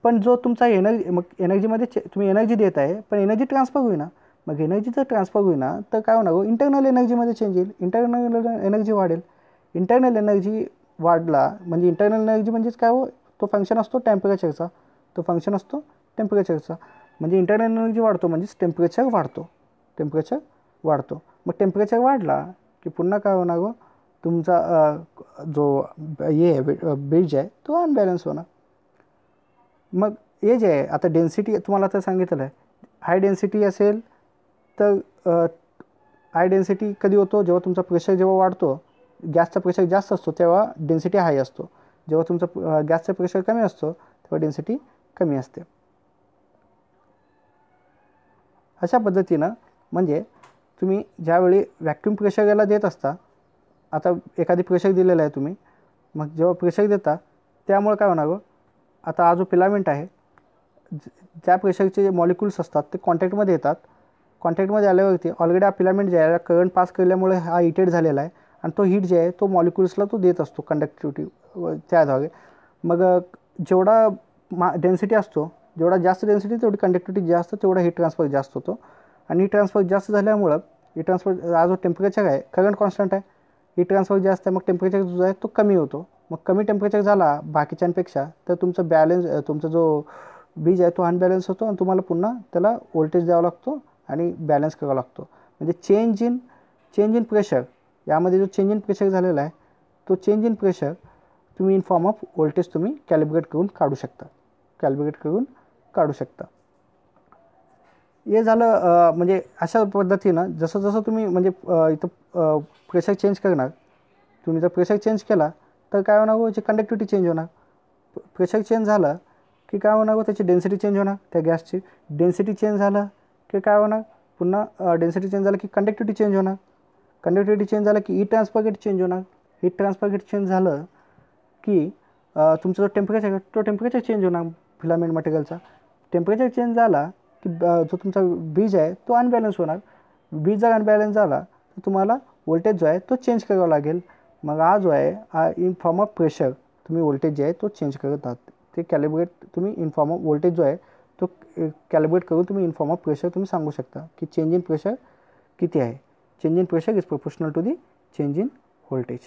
पण जो तुमचा एनर्जीमध्ये तुम्ही एनर्जी देत आहे पण एनर्जी ट्रान्सफर होईना. मग एनर्जी जर ट्रान्सफर होईना तर काय होणार, इंटरनल एनर्जीमध्ये चेंज येईल, इंटरनल एनर्जी वाढेल. इंटरनल एनर्जी वाढला म्हणजे इंटरनल एनर्जी म्हणजेच काय हो, तो फंक्शन असतो टेम्परेचरचा, म्हणजे इंटरनल एनर्जी वाढतो म्हणजेच टेम्परेचर वाढतो. मग टेम्परेचर वाढला की पुन्हा काय होणार, तुमचा जो ब्रिज आहे तो अनबॅलन्स होणार. मग हे जे आहे आता डेन्सिटी तुम्हाला आता सांगितलं आहे, हाय डेन्सिटी असेल तर हाय डेन्सिटी कधी होतो, जेव्हा तुमचा प्रेशर जेव्हा वाढतो, गॅसचा प्रेशर जास्त असतो तेव्हा डेन्सिटी हाय असतो, जेव्हा तुमचा गॅसचा प्रेशर कमी असतो तेव्हा डेन्सिटी कमी असते. अशा पद्धतीनं म्हणजे तुम्ही ज्यावेळी व्हॅक्यूम प्रेशर याला देत असता, आता एखादी प्रेशर दिलेला आहे तुम्ही, मग जेव्हा प्रेशर देता त्यामुळे काय होणार, आता हा जो फिलामेंट आहे, ज्या प्रेशरचे जे मॉलिक्युल्स असतात ते कॉन्टॅक्टमध्ये येतात, कॉन्टॅक्टमध्ये आल्यावरती ऑलरेडी हा फिलामेंट जे आहे करंट पास केल्यामुळे हा हिटेड झालेला आहे आणि तो हीट जे आहे तो मॉलिक्युल्सला तो देत असतो कंडक्टिव्हिटी त्याद्वारे. मग जेवढा डेन्सिटी असतो, जेवढा जास्त डेन्सिटी तेवढी कंडक्टिव्हिटी जास्त, तेवढा हीट ट्रान्सफर जास्त होतो. आणि हीट ट्रान्सफर जास्त झाल्यामुळं हा जो टेम्परेचर आहे करंट कॉन्स्टंट आहे, हीट ट्रान्सफर जास्त आहे, मग टेम्परेचर जो आहे तो कमी होतो. मग कमी टेम्परेचर झाला बाकीच्यांपेक्षा तर तुमचा जो बीज आहे तो अनबॅलन्स होतो आणि तुम्हाला पुन्हा त्याला व्होल्टेज द्यावा लागतो आणि बॅलन्स करावा लागतो. म्हणजे चेंज इन प्रेशर, यामध्ये जो चेंज इन प्रेशर झालेला आहे तो चेंज इन प्रेशर तुम्ही इन फॉर्म ऑफ व्होल्टेज तुम्ही कॅलिब्रेट करून काढू शकता. हे झालं म्हणजे अशा पद्धतीनं जसं तुम्ही म्हणजे इथं प्रेशर चेंज करणार, तुम्ही जर प्रेशर चेंज केला तर काय होणार, याची कंडक्टिव्हिटी चेंज होणार. प्रेशर चेंज झालं की काय होणार, त्याची डेन्सिटी चेंज होणार, त्या गॅसची डेन्सिटी चेंज झालं की काय होणार, पुन्हा डेन्सिटी चेंज झालं की कंडक्टिव्हिटी चेंज होणार, कंडक्टिव्हिटी चेंज झालं की हीट ट्रान्सफर रेट चेंज होणार, हीट ट्रान्सफर रेट चेंज झालं की तुमचं जो टेम्परेचर आहे तो टेम्परेचर चेंज होणार फिलामेंट मटेरियलचा. टेम्परेचर चेंज झाला की जो तुमचा बीज आहे तो अनबॅलन्स होणार. बीज जर अनबॅलन्स झाला तर तुम्हाला व्होल्टेज जो आहे तो चेंज करावा लागेल. मग हा जो आहे हा इन फॉर्म ऑफ प्रेशर तुम्ही व्होल्टेज जे आहे तो चेंज करत आहात, ते कॅलिब्रेट तुम्ही इन फॉर्म ऑफ व्होल्टेज जो आहे तो कॅलिब्रेट करून तुम्ही इन फॉर्म ऑफ प्रेशर तुम्ही सांगू शकता की चेंज इन प्रेशर किती आहे. Change in pressure is proportional to the change in voltage.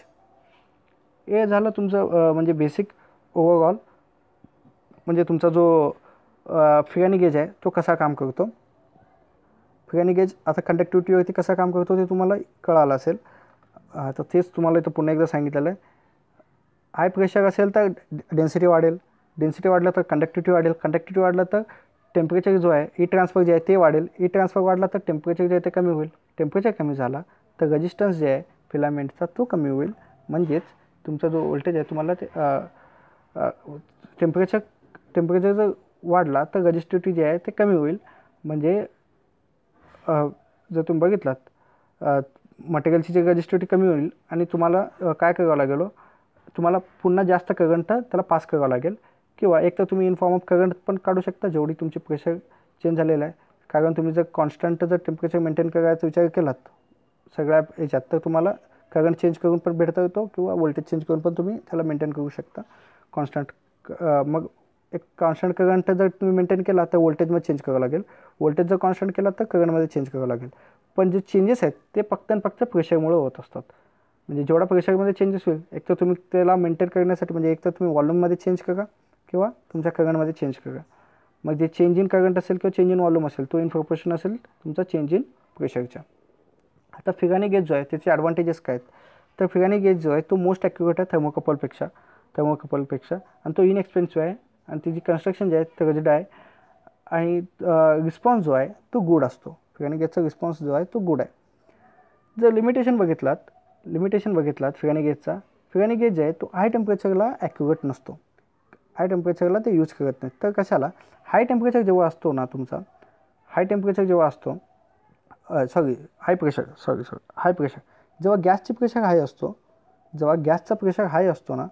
हे झालं तुमचं म्हणजे बेसिक ओव्हरऑल, म्हणजे तुमचा जो फिरानी गेज आहे तो कसा काम करतो. फिरानी गेज आता कंडक्टिव्हिटीवरती कसा काम करतो ते तुम्हाला कळालं असेल, तर तेच तुम्हाला इथं पुन्हा एकदा सांगितलेलं आहे. हाय प्रेशर असेल तर डेन्सिटी वाढेल, डेन्सिटी वाढलं तर कंडक्टिव्हिटी वाढेल, कंडक्टिव्हिटी वाढलं तर टेम्परेचर जो आहे हीट ट्रान्सफर जे आहे ते वाढेल, हीट ट्रान्सफर वाढला तर टेम्परेचर जे आहे ते कमी होईल, टेम्परेचर कमी झाला तर रेजिस्टन्स जे आहे फिलामेंटचा तो कमी होईल. म्हणजेच तुमचा जो व्होल्टेज आहे तुम्हाला ते टेम्परेचर जर वाढला तर रेजिस्टिव्हिटी जे आहे ते कमी होईल. म्हणजे जर तुम्ही बघितलात मटेरियलची जी रजिस्टिव्हिटी कमी होईल आणि तुम्हाला काय करावं लागेल, तुम्हाला पुन्हा जास्त करंट त्याला पास करावं लागेल, किंवा एक तर तुम्ही इन फॉर्म ऑफ करंट पण काढू शकता जेवढी तुमची प्रेशर चेंज झालेलं आहे. कारण तुम्ही जर कॉन्स्टंट जर टेम्परेचर मेंटेन करायचा विचार केलात सगळ्या याच्यात, तर तुम्हाला करंट चेंज करून पण भेटता येतो, किंवा व्होल्टेज चेंज करून पण तुम्ही त्याला मेंटेन करू शकता कॉन्स्टंट. मग एक कॉन्स्टंट करंट जर तुम्ही मेंटेन केला तर व्होल्टेजमध्ये चेंज करावं लागेल, व्होल्टेज जर कॉन्स्टंट केला तर करंटमध्ये चेंज करावं लागेल. पण जे चेंजेस आहेत ते फक्त आणि फक्त प्रेशरमुळे होत असतात. म्हणजे जेवढा प्रेशरमध्ये चेंजेस होईल, एक तर तुम्ही त्याला मेंटेन करण्यासाठी म्हणजे एक तर तुम्ही व्हॉल्यूममध्ये चेंज करा किंवा तुमच्या करंटमध्ये चेंज करा. मग जे चेंज इन करंट असेल किंवा चेंज इन व्हॉल्यूम असेल तो इन प्रोपोर्शन असेल तुमचा चेंज इन प्रेशरच्या. आता फिगानी गेज जो आहे त्याचे ॲडव्हान्टेजेस काय आहेत, तर फिगानी गेज जो आहे तो मोस्ट ॲक्युरेट आहे थर्मोकपलपेक्षा, आणि तो इनएक्सपेन्सिव्ह आहे, आणि त्याची कन्स्ट्रक्शन जे आहे ते रजड आहे, आणि रिस्पॉन्स जो आहे तो गुड असतो. फिगानी गेजचा रिस्पॉन्स जो आहे तो गुड आहे. जर लिमिटेशन बघितलात फिगानी गेज जे आहे तो हाय टेम्परेचरला ॲक्युरेट नसतो, हाय टेम्परेचरला ते यूज करत नाही. तर कशाला, हाय टेम्परेचर जेव्हा असतो ना तुमचा, हाय प्रेशर जेव्हा गॅसची प्रेशर हाय असतो ना,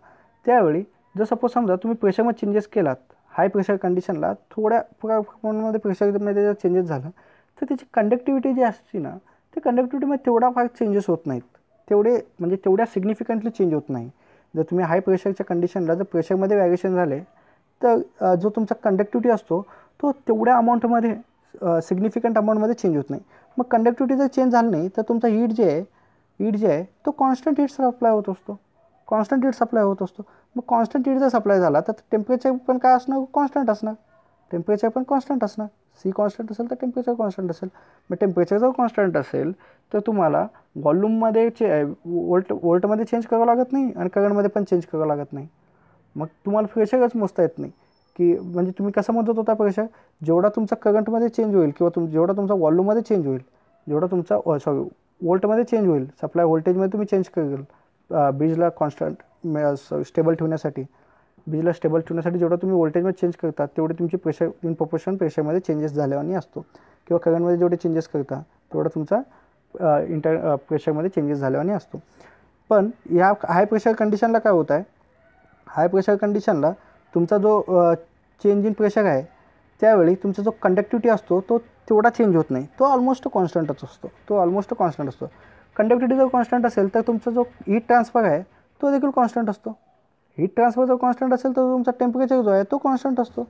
त्यावेळी जर सपोज समजा तुम्ही प्रेशरमध्ये चेंजेस केलात, हाय प्रेशर कंडिशनला थोड्या प्रमाणामध्ये प्रेशरमध्ये जर चेंजेस झालं तर त्याची कंडक्टिव्हिटी जी असते ना, ते कंडक्टिव्हिटीमध्ये तेवढा फार चेंजेस होत नाहीत, तेवढ्या सिग्निफिकंटली चेंज होत नाही. जर तुम्ही हाय प्रेशरच्या कंडिशनला जर प्रेशरमध्ये व्हॅरिएशन झाले तर जो तुमचा कंडक्टिव्हिटी असतो तो तेवढ्या अमाऊंटमध्ये सिग्निफिकंट अमाऊंटमध्ये चेंज होत नाही. मग कंडक्टिव्हिटी जर चेंज झाली नाही तर तुमचा हीट जे आहे तो कॉन्स्टंट हीट सप्लाय होत असतो. मग कॉन्स्टंट हीट जर सप्लाय झाला तर टेम्परेचर पण काय असणार, कॉन्स्टंट असणार. सी कॉन्स्टंट असेल तर टेम्परेचर कॉन्स्टंट असेल. मग टेम्परेचर जर कॉन्स्टंट असेल तर तुम्हाला व्हॉल्यूममध्ये व्होल्टमध्ये चेंज करावं लागत नाही आणि करंटमध्ये पण चेंज करावं लागत नाही. मग तुम्हाला प्रेशरच मोजता येत नाही, की म्हणजे तुम्ही कसं मोजत होता प्रेशर, जेवढा तुमचा करंटमध्ये चेंज होईल किंवा जेवढा तुमचा व्हॉल्यूममध्ये चेंज होईल, जेवढा तुमचा व्होल्टमध्ये चेंज होईल, सप्लाय व्होल्टेजमध्ये तुम्ही चेंज करेल बीजला स्टेबल ठेवण्यासाठी जेवढा तुम्ही व्होल्टेजमध्ये चेंज करता तेवढे तुमची प्रेशर इन प्रोपोर्शन प्रेशरमध्ये चेंजेस झाल्याने असतो, किंवा करंटमध्ये जेवढे चेंजेस करता तेवढा तुमचा प्रेशरमध्ये चेंजेस झाल्याने असतो. पण या हाय प्रेशर कंडिशनला काय होत आहे, हाय प्रेशर कंडिशनला तुमचा जो चेंज इन प्रेशर आहे त्यावेळी तुमचा जो कंडक्टिव्हिटी असतो तो तेवढा चेंज होत नाही, तो ऑलमोस्ट कॉन्स्टंटच असतो. कंडक्टिव्हिटी जर कॉन्स्टंट असेल तर तुमचा जो हीट ट्रान्सफर आहे तो देखील कॉन्स्टंट असतो. हीट ट्रान्सफर जर कॉन्स्टंट असेल तर तुमचा टेम्परेचर जो आहे तो कॉन्स्टंट असतो.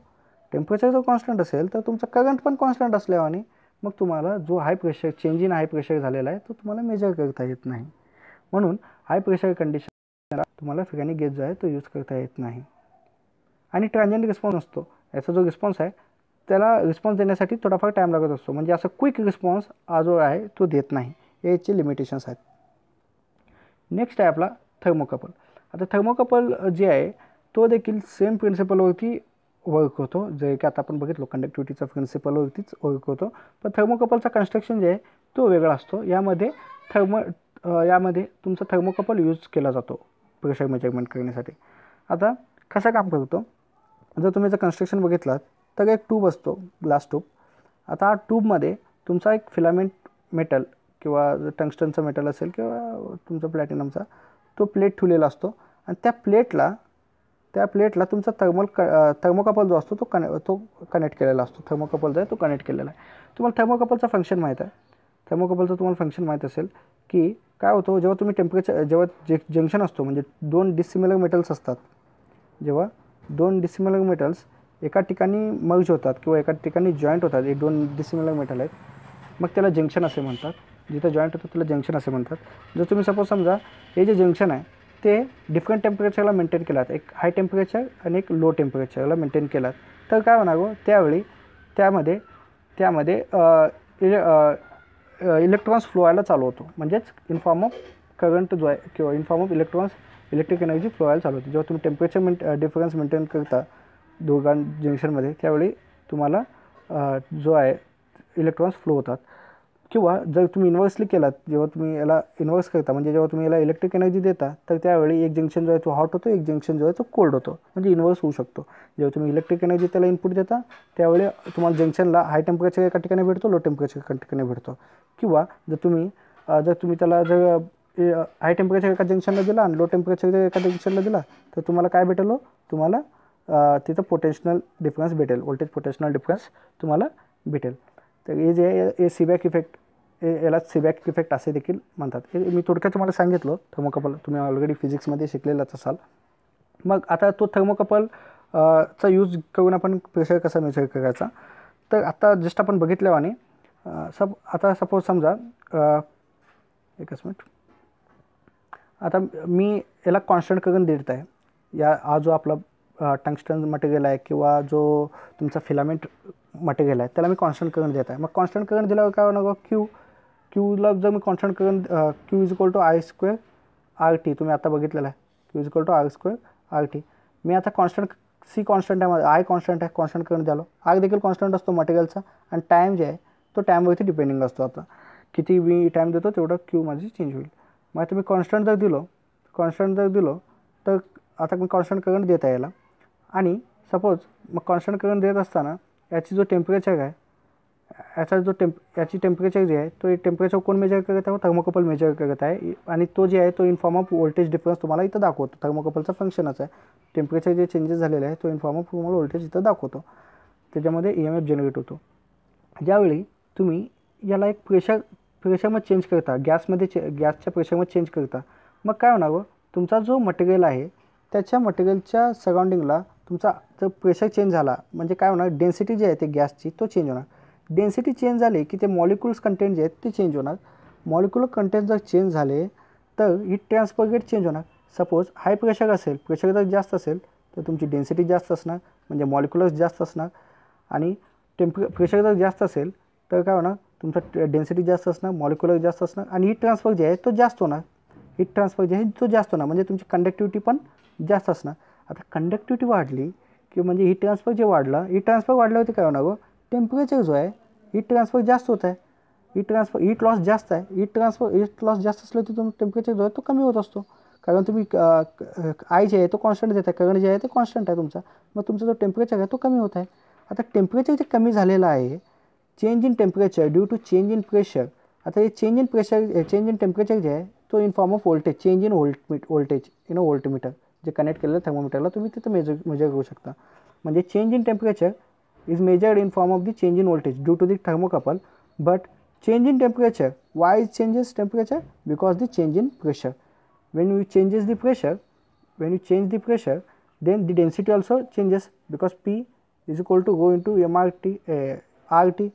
टेम्परेचर जर कॉन्स्टंट असेल तर तुमचा करंट पण कॉन्स्टंट असल्याने मग तुम्हाला जो चेंज इन हाय प्रेशर झालेला आहे तो तुम्हाला मेजर करता येत नाही. म्हणून हाय प्रेशर कंडिशनला तुम्हाला फिगानी गेज जो आहे तो यूज करता येत नाही. आणि ट्रान्झिएंट रिस्पॉन्स असतो, याचा जो रिस्पॉन्स आहे त्याला रिस्पॉन्स देण्यासाठी थोडाफार टाईम लागत असतो, म्हणजे असं क्विक रिस्पॉन्स जो आहे तो देत नाही. याचे लिमिटेशन्स आहेत. नेक्स्ट आहे आपला थर्मोकपल. आता थर्मोकपल जे आहे तो देखील सेम प्रिन्सिपलवरती वर्क होतो, जे की आता आपण बघितलो कंडक्टिव्हिटीचा प्रिन्सिपलवरतीच वर्क होतो. पण थर्मोकपलचा कन्स्ट्रक्शन जे आहे तो वेगळा असतो. यामध्ये तुमचा थर्मोकपल यूज केला जातो प्रेशर मेजरमेंट करण्यासाठी. आता कसा काम करतो, जर तुम्ही जर कन्स्ट्रक्शन बघितलात तर एक ट्यूब असतो, ग्लास ट्यूब. आता हा ट्यूबमध्ये तुमचा एक फिलामेंट मेटल किंवा टंगस्टनचा मेटल असेल किंवा तुमचा प्लॅटिनमचा तो प्लेट ठेवलेला असतो, आणि त्या प्लेटला तुमचा थर्मोकपल जो असतो तो कनेक्ट केलेला असतो. थर्मोकपल जो आहे तो कनेक्ट केलेला आहे. तुम्हाला थर्मोकपलचा फंक्शन माहीत आहे. थर्मोकपलचं तुम्हाला फंक्शन माहीत असेल की काय होतं, जेव्हा तुम्ही जेव्हा जंक्शन असतो म्हणजे दोन डिसिमिलर मेटल्स असतात, जेव्हा दोन डिसिमिलर मेटल्स एका ठिकाणी मर्ज होतात किंवा एका ठिकाणी जॉईंट होतात, हे दोन डिसिमिलर मेटल आहेत, मग त्याला जंक्शन असे म्हणतात. जिथं जॉईंट होतं त्याला जंक्शन असे म्हणतात. जर तुम्ही सपोज समजा हे जे जंक्शन आहे ते डिफरंट टेम्परेचरला मेंटेन केलात, एक हाय टेम्परेचर आणि एक लो टेम्परेचरला मेंटेन केलात, तर काय होणार हो, त्यावेळी त्यामध्ये इलेक्ट्रॉन्स फ्लो व्हायला चालू होतो. म्हणजेच इन फॉर्म ऑफ करंट जो आहे किंवा in form of electric energy flow व्हायला चालू होते. जेव्हा तुम्ही टेम्परेचर डिफरन्स मेंटेन करता दोघां जंक्शनमध्ये त्यावेळी तुम्हाला जो आहे इलेक्ट्रॉन्स फ्लो होतात. किंवा जर तुम्ही इन्व्हर्सली केलात, जेव्हा तुम्ही याला इन्व्हर्स करता म्हणजे जेव्हा तुम्ही याला इलेक्ट्रिक एनर्जी देता तर त्यावेळी एक जंक्शन जो आहे तो हॉट होतो, एक जंक्शन जो आहे तो कोल्ड होतो, म्हणजे इन्व्हर्स होऊ शकतो. जेव्हा तुम्ही इलेक्ट्रिक एनर्जी त्याला इनपुट देता त्यावेळी तुम्हाला जंक्शनला हाय टेम्परेचर एका ठिकाणी भेटतो, लो टेम्परेचर एका ठिकाणी भेटतो. किंवा जर तुम्ही जर तुम्ही त्याला जर हाय टेम्परेचर एका जंक्शनला दिला आणि लो टेम्परेचर जर एका जंक्शनला दिला तर तुम्हाला काय भेटेल हो, तुम्हाला तिथं पोटेन्शियल डिफरन्स भेटेल, व्होल्टेज पोटेन्शियल डिफरन्स तुम्हाला भेटेल. तर हे जे हे सीबॅक इफेक्ट, याला सीबॅक इफेक्ट असे देखील म्हणतात. हे मी थोडक्यात तुम्हाला सांगितलं. थर्मोकपल तुम्ही ऑलरेडी फिजिक्समध्ये शिकलेलाच असाल. मग आता तो थर्मोकपल चा यूज करून आपण प्रेशर कसा मेजर करायचा, तर आता जस्ट आपण बघितल्यावाने आता सपोज समजा एकच मिनिट, आता मी याला कॉन्स्टंट करंट देत आहे. हा जो आपला टंगस्टन मटेरियल आहे किंवा जो तुमचा फिलामेंट मटेरियल आहे त्याला मी कॉन्स्टंट करंट देत आहे. मग कॉन्स्टंट करंट दिल्यावर काय होणार, क्यूला जर मी constant current Q is equal to I square R T, तुम्ही आता बघितलेलं आहे, Q is equal to R square R T. मी आता कॉन्स्टंट सी कॉन्स्टंट आहे, आय कॉन्स्टंट आहे, कॉन्स्टंट करंट द्यालो. आर देखील कॉन्स्टंट असतो मटेरियलचा आणि टाईम जे आहे तो टाईमवरती डिपेंडिंग असतो. आता किती मी टाईम देतो तेवढं क्यू माझी चेंज होईल. मग तुम्ही कॉन्स्टंट जर दिलो तर आता मी कॉन्स्टंट करंट देत आहे याला. आणि सपोज मग कॉन्स्टंट करंट देत असताना याची जो टेम्परेचर आहे, याची टेम्परेचर जे आहे तो टेम्परेचर कोण मेजर करत आहे, थर्मोकपल मेजर करत आहे. आणि तो जे आहे तो in form of voltage difference तुम्हाला इथं दाखवतो. थर्मोकपलचा फंक्शनच आहे. टेम्परेचर जे चेंजेस झालेले आहे तो इन फॉर्म ऑफ तुम्हाला व्होल्टेज इथं दाखवतो. त्याच्यामध्ये EMF जनरेट होतो. ज्यावेळी तुम्ही याला एक प्रेशरमध्ये चेंज करता, गॅसच्या प्रेशरमध्ये चेंज करता, मग काय होणार, तुमचा जो मटेरियल आहे त्याच्या मटेरियलच्या सराउंडिंगला तुमचा जर प्रेशर चेंज झाला म्हणजे काय होणार, डेन्सिटी जी आहे ते गॅसची तो चेंज होणार. डेन्सिटी चेंज झाली की ते मॉलिक्युल्स कंटेंट जे आहेत ते चेंज होणार. मॉलिक्युलर कंटेंट जर चेंज झाले तर हीट ट्रान्सफर रेट चेंज होणार. सपोज हाय प्रेशर असेल, प्रेशर जर जास्त असेल तर तुमची डेन्सिटी जास्त असणार म्हणजे मॉलिक्युलर्स जास्त असणार. आणि प्रेशर जर जास्त असेल तर काय होणार, तुमचा डेन्सिटी जास्त असणार, मॉलिक्युलर जास्त असणार आणि हीट ट्रान्सफर जे आहे तो जास्त होणार. हीट ट्रान्सफर जे आहे तो जास्त होणार म्हणजे तुमची कंडक्टिव्हिटी पण जास्त असणार. आता कंडक्टिव्हिटी वाढली की म्हणजे हीट ट्रान्सफर जे वाढलं, हीट ट्रान्सफर वाढल्यावरती काय होणार, टेम्परेचर जो आहे हीट ट्रान्सफर जास्त होत आहे. हीट लॉस जास्त आहे. हीट लॉस जास्त असलं तर तुमचं टेम्परेचर जो आहे तो कमी होत असतो. कारण तुम्ही आय जे आहे तो कॉन्स्टंट देत आहे, करंट जे आहे ते कॉन्स्टंट आहे तुमचा, मग तुमचा जो टेम्परेचर आहे तो कमी होत आहे. आता टेम्परेचर जे कमी झालेलं आहे, change in temperature due to change in pressure. आता हे चेंज इन टेम्परेचर जे आहे तो in form of voltage, change in voltage in voltmeter जे कनेक्ट केलेलं थर्मोमीटरला तुम्ही तिथं मेजर करू शकता. म्हणजे change in temperature is measured in form of the change in voltage due to the thermocouple, but change in temperature, why it changes temperature? Because the change in pressure. When you change the pressure, then the density also changes because P is equal to rho into MRT RT.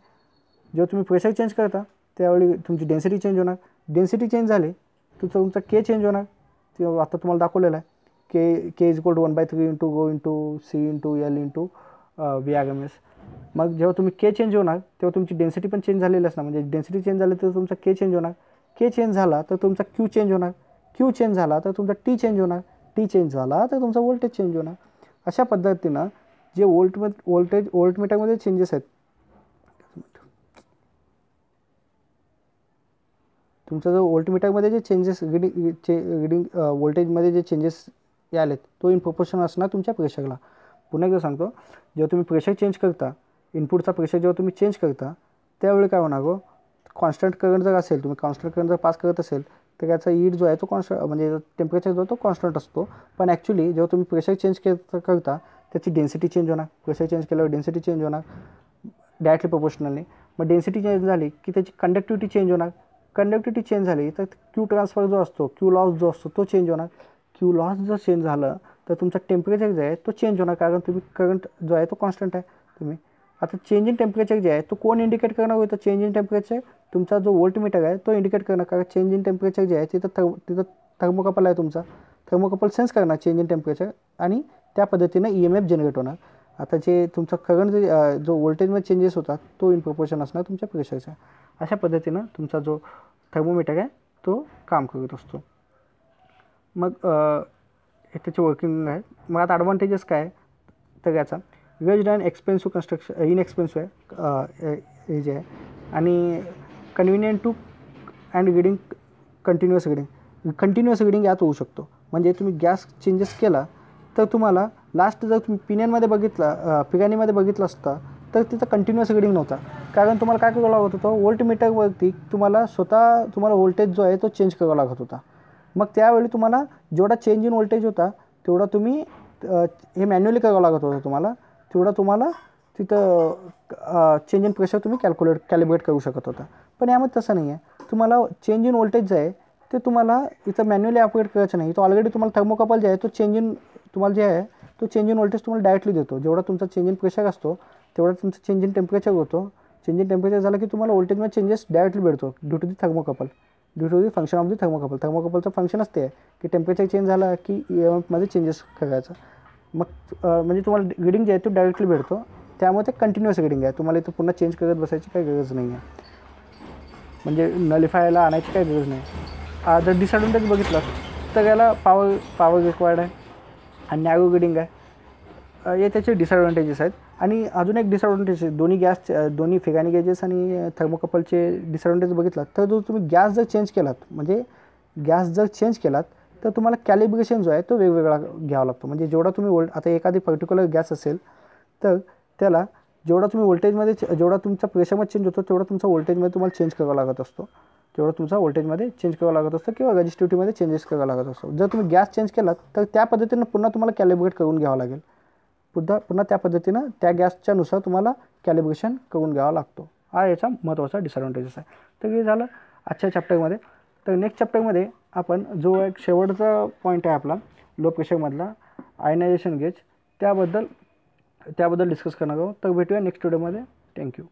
जेव्हा तुम्ही pressure change करता त्यावेळी तुमची density change होणार. Density change झाली तर तुमचा के change होणार. ते आता तुम्हाला दाखवलेलं आहे. K is equal to 1/3 into rho into C into L into VRMS. मग जेव्हा तुम्ही के चेंज होणार तेव्हा तुमची डेन्सिटी पण चेंज झालेली असणार. म्हणजे डेन्सिटी चेंज झाली तर तुमचा के चेंज होणार. के चेंज झाला तर तुमचा क्यू चेंज होणार. क्यू चेंज झाला तर तुमचा टी चेंज होणार. टी चेंज झाला तर तुमचा व्होल्टेज चेंज होणार. अशा पद्धतीनं जे व्होल्टमीटरमध्ये चेंजेस आहेत, तुमचा जो व्होल्टमीटरमध्ये जे चेंजेस रिडिंग व्होल्टेजमध्ये जे चेंजेस आलेत तो इन प्रोपोर्शन असणार तुमच्या प्रेशरला. पुन्हा एकदा सांगतो, जेव्हा तुम्ही प्रेशर चेंज करता, इनपुटचा प्रेशर जेव्हा तुम्ही चेंज करता त्यावेळी काय होणार, कॉन्स्टंट करंट जर असेल, तुम्ही कॉन्स्टंट करंट जर पास करत असेल तर याचा हीट जो आहे तो कॉन्स्टंट म्हणजे टेम्परेचर जो आहे तो कॉन्स्टंट असतो. पण ॲक्च्युली जेव्हा तुम्ही प्रेशर चेंज करता त्याची डेन्सिटी चेंज होणार. प्रेशर चेंज केल्यावर डेन्सिटी चेंज होणार डायरेक्टली प्रोपोर्शनली. मग डेन्सिटी चेंज झाली की त्याची कंडक्टिव्हिटी चेंज होणार. कंडक्टिव्हिटी चेंज झाली तर क्यू ट्रान्सफर जो असतो, क्यू लॉस जो असतो तो चेंज होणार. क्यू लॉस जर चेंज झालं तर तुमचा टेम्परेचर जे आहे तो चेंज होणार कारण तुम्ही करंट जो आहे तो कॉन्स्टंट आहे. तुम्ही आता चेंज इन टेम्परेचर जे आहे तो कोण इंडिकेट करणार होतं, चेंज इन टेम्परेचर तुमचा जो व्होल्टमीटर आहे तो इंडिकेट करणार. कारण चेंज इन टेम्परेचर जे आहे तिथं थर्मोकपल आहे तुमचा. थर्मोकपल सेन्स करणार चेंज इन टेम्परेचर आणि त्या पद्धतीनं EMF जनरेट होणार. आता जे तुमचा करंट जो व्होल्टेजमध्ये चेंजेस होतात तो इन प्रोपोर्शन असणार तुमच्या प्रेशरचा. अशा पद्धतीनं तुमचा जो थर्मोमीटर आहे तो काम करत असतो. मग त्याची वर्किंग आहे. मग आता ॲडव्हान्टेजेस काय आहे तर याचा वेज अँड एक्सपेन्सिव्ह कन्स्ट्रक्शन, इनएक्सपेन्सिव्ह आहे हे जे आहे आणि convenient to and reading continuous reading यात होऊ शकतो. म्हणजे तुम्ही गॅस चेंजेस केला तर तुम्हाला लास्ट जर तुम्ही पिनियनमध्ये पिरानीमध्ये बघितलं असता तर तिथं कंटिन्युअस रिडिंग नव्हता. कारण तुम्हाला काय करावं लागत होतं, व्होल्टमीटरवरती तुम्हाला व्होल्टेज जो आहे तो चेंज करावा लागत होता. मग त्यावेळी तुम्हाला जेवढा चेंज इन व्होल्टेज होता तेवढा तुम्ही हे मॅन्युअली करावं लागत होतं तुम्हाला, तेवढा तुम्हाला तिथं चेंज इन प्रेशर तुम्ही कॅलिब्रेट करू शकत होता. पण यामध्ये तसं नाही आहे. तुम्हाला चेंज इन व्होल्टेज जे आहे ते तुम्हाला इथं मॅन्युअली ऑपरेट करायचं नाही. तो ऑलरेडी तुम्हाला थर्मोकपल जे आहे तो चेंज इन तुम्हाला जे आहे तो चेंज इन व्होल्टेज तुम्हाला डायरेक्टली देतो. जेवढा तुमचा चेंज इन प्रेशर असतो तेवढा तुमचा चेंज इन टेम्परेचर होतो. चेंज इन टेम्परेचर झालं की तुम्हाला व्होल्टेजमध्ये चेंजेस डायरेक्टली भेटतो due to the thermocouple, due to the function of the thermocouple. थर्मोकपलचं फंक्शन असते की टेम्परेचर चेंज झालं की EMFमध्ये चेंजेस करायचं. मग म्हणजे तुम्हाला रीडिंग जे आहे तो डायरेक्टली भेटतो. त्यामुळे ते कंटिन्युअस रीडिंग आहे. तुम्हाला इथं पुन्हा चेंज करत बसायची काही गरज नाही आहे, म्हणजे नलिफायला आणायची काही गरज नाही. जर डिसॲडव्हान्टेज बघितलं तर याला पॉवर रिक्वायर्ड आहे आणि नॅरो रीडिंग आहे. हे त्याचे डिसॲडव्हान्टेजेस आहेत. आणि अजून एक डिसॲडव्हान्टेज आहे, दोन्ही फिगानी गेजेस आणि थर्मोकपलचे डिसॲडव्हान्टेज बघितलात तर जो तुम्ही गॅस जर चेंज केलात तर तुम्हाला कॅलिब्रेशन जो आहे तो वेगवेगळा घ्यावा लागतो. म्हणजे जेवढा तुम्ही आता एखादी पर्टिक्युलर गॅस असेल तर त्याला जेवढा तुम्ही व्होल्टेजमध्ये जेवढा तुमचा प्रेशरमध्ये चेंज होतो तेवढा तुमचा व्होल्टेजमध्ये तुम्हाला चेंज करावा लागत असतो, किंवा रेजिस्टिव्हिटीमध्ये चेंजेस करावा लागत असतो. जर तुम्ही गॅस चेंज केलात तर त्या पद्धतीनं पुन्हा तुम्हाला कॅलिब्रेट करून घ्यावं लागेल. पुन्हा त्या पद्धतीनं त्या गॅसच्या नुसार तुम्हाला कॅलिब्रेशन करून घ्यावा लागतो. हा याचा महत्त्वाचा डिसॲडव्हान्टेजेस आहे. तर हे झालं आजच्या चॅप्टरमध्ये. तर नेक्स्ट चॅप्टरमध्ये आपण जो एक शेवटचा पॉईंट आहे आपला लो प्रेशरमधला आयनायझेशन गेज त्याबद्दल डिस्कस करणार आहोत. तर भेटूया नेक्स्ट व्हिडिओमध्ये. थँक्यू.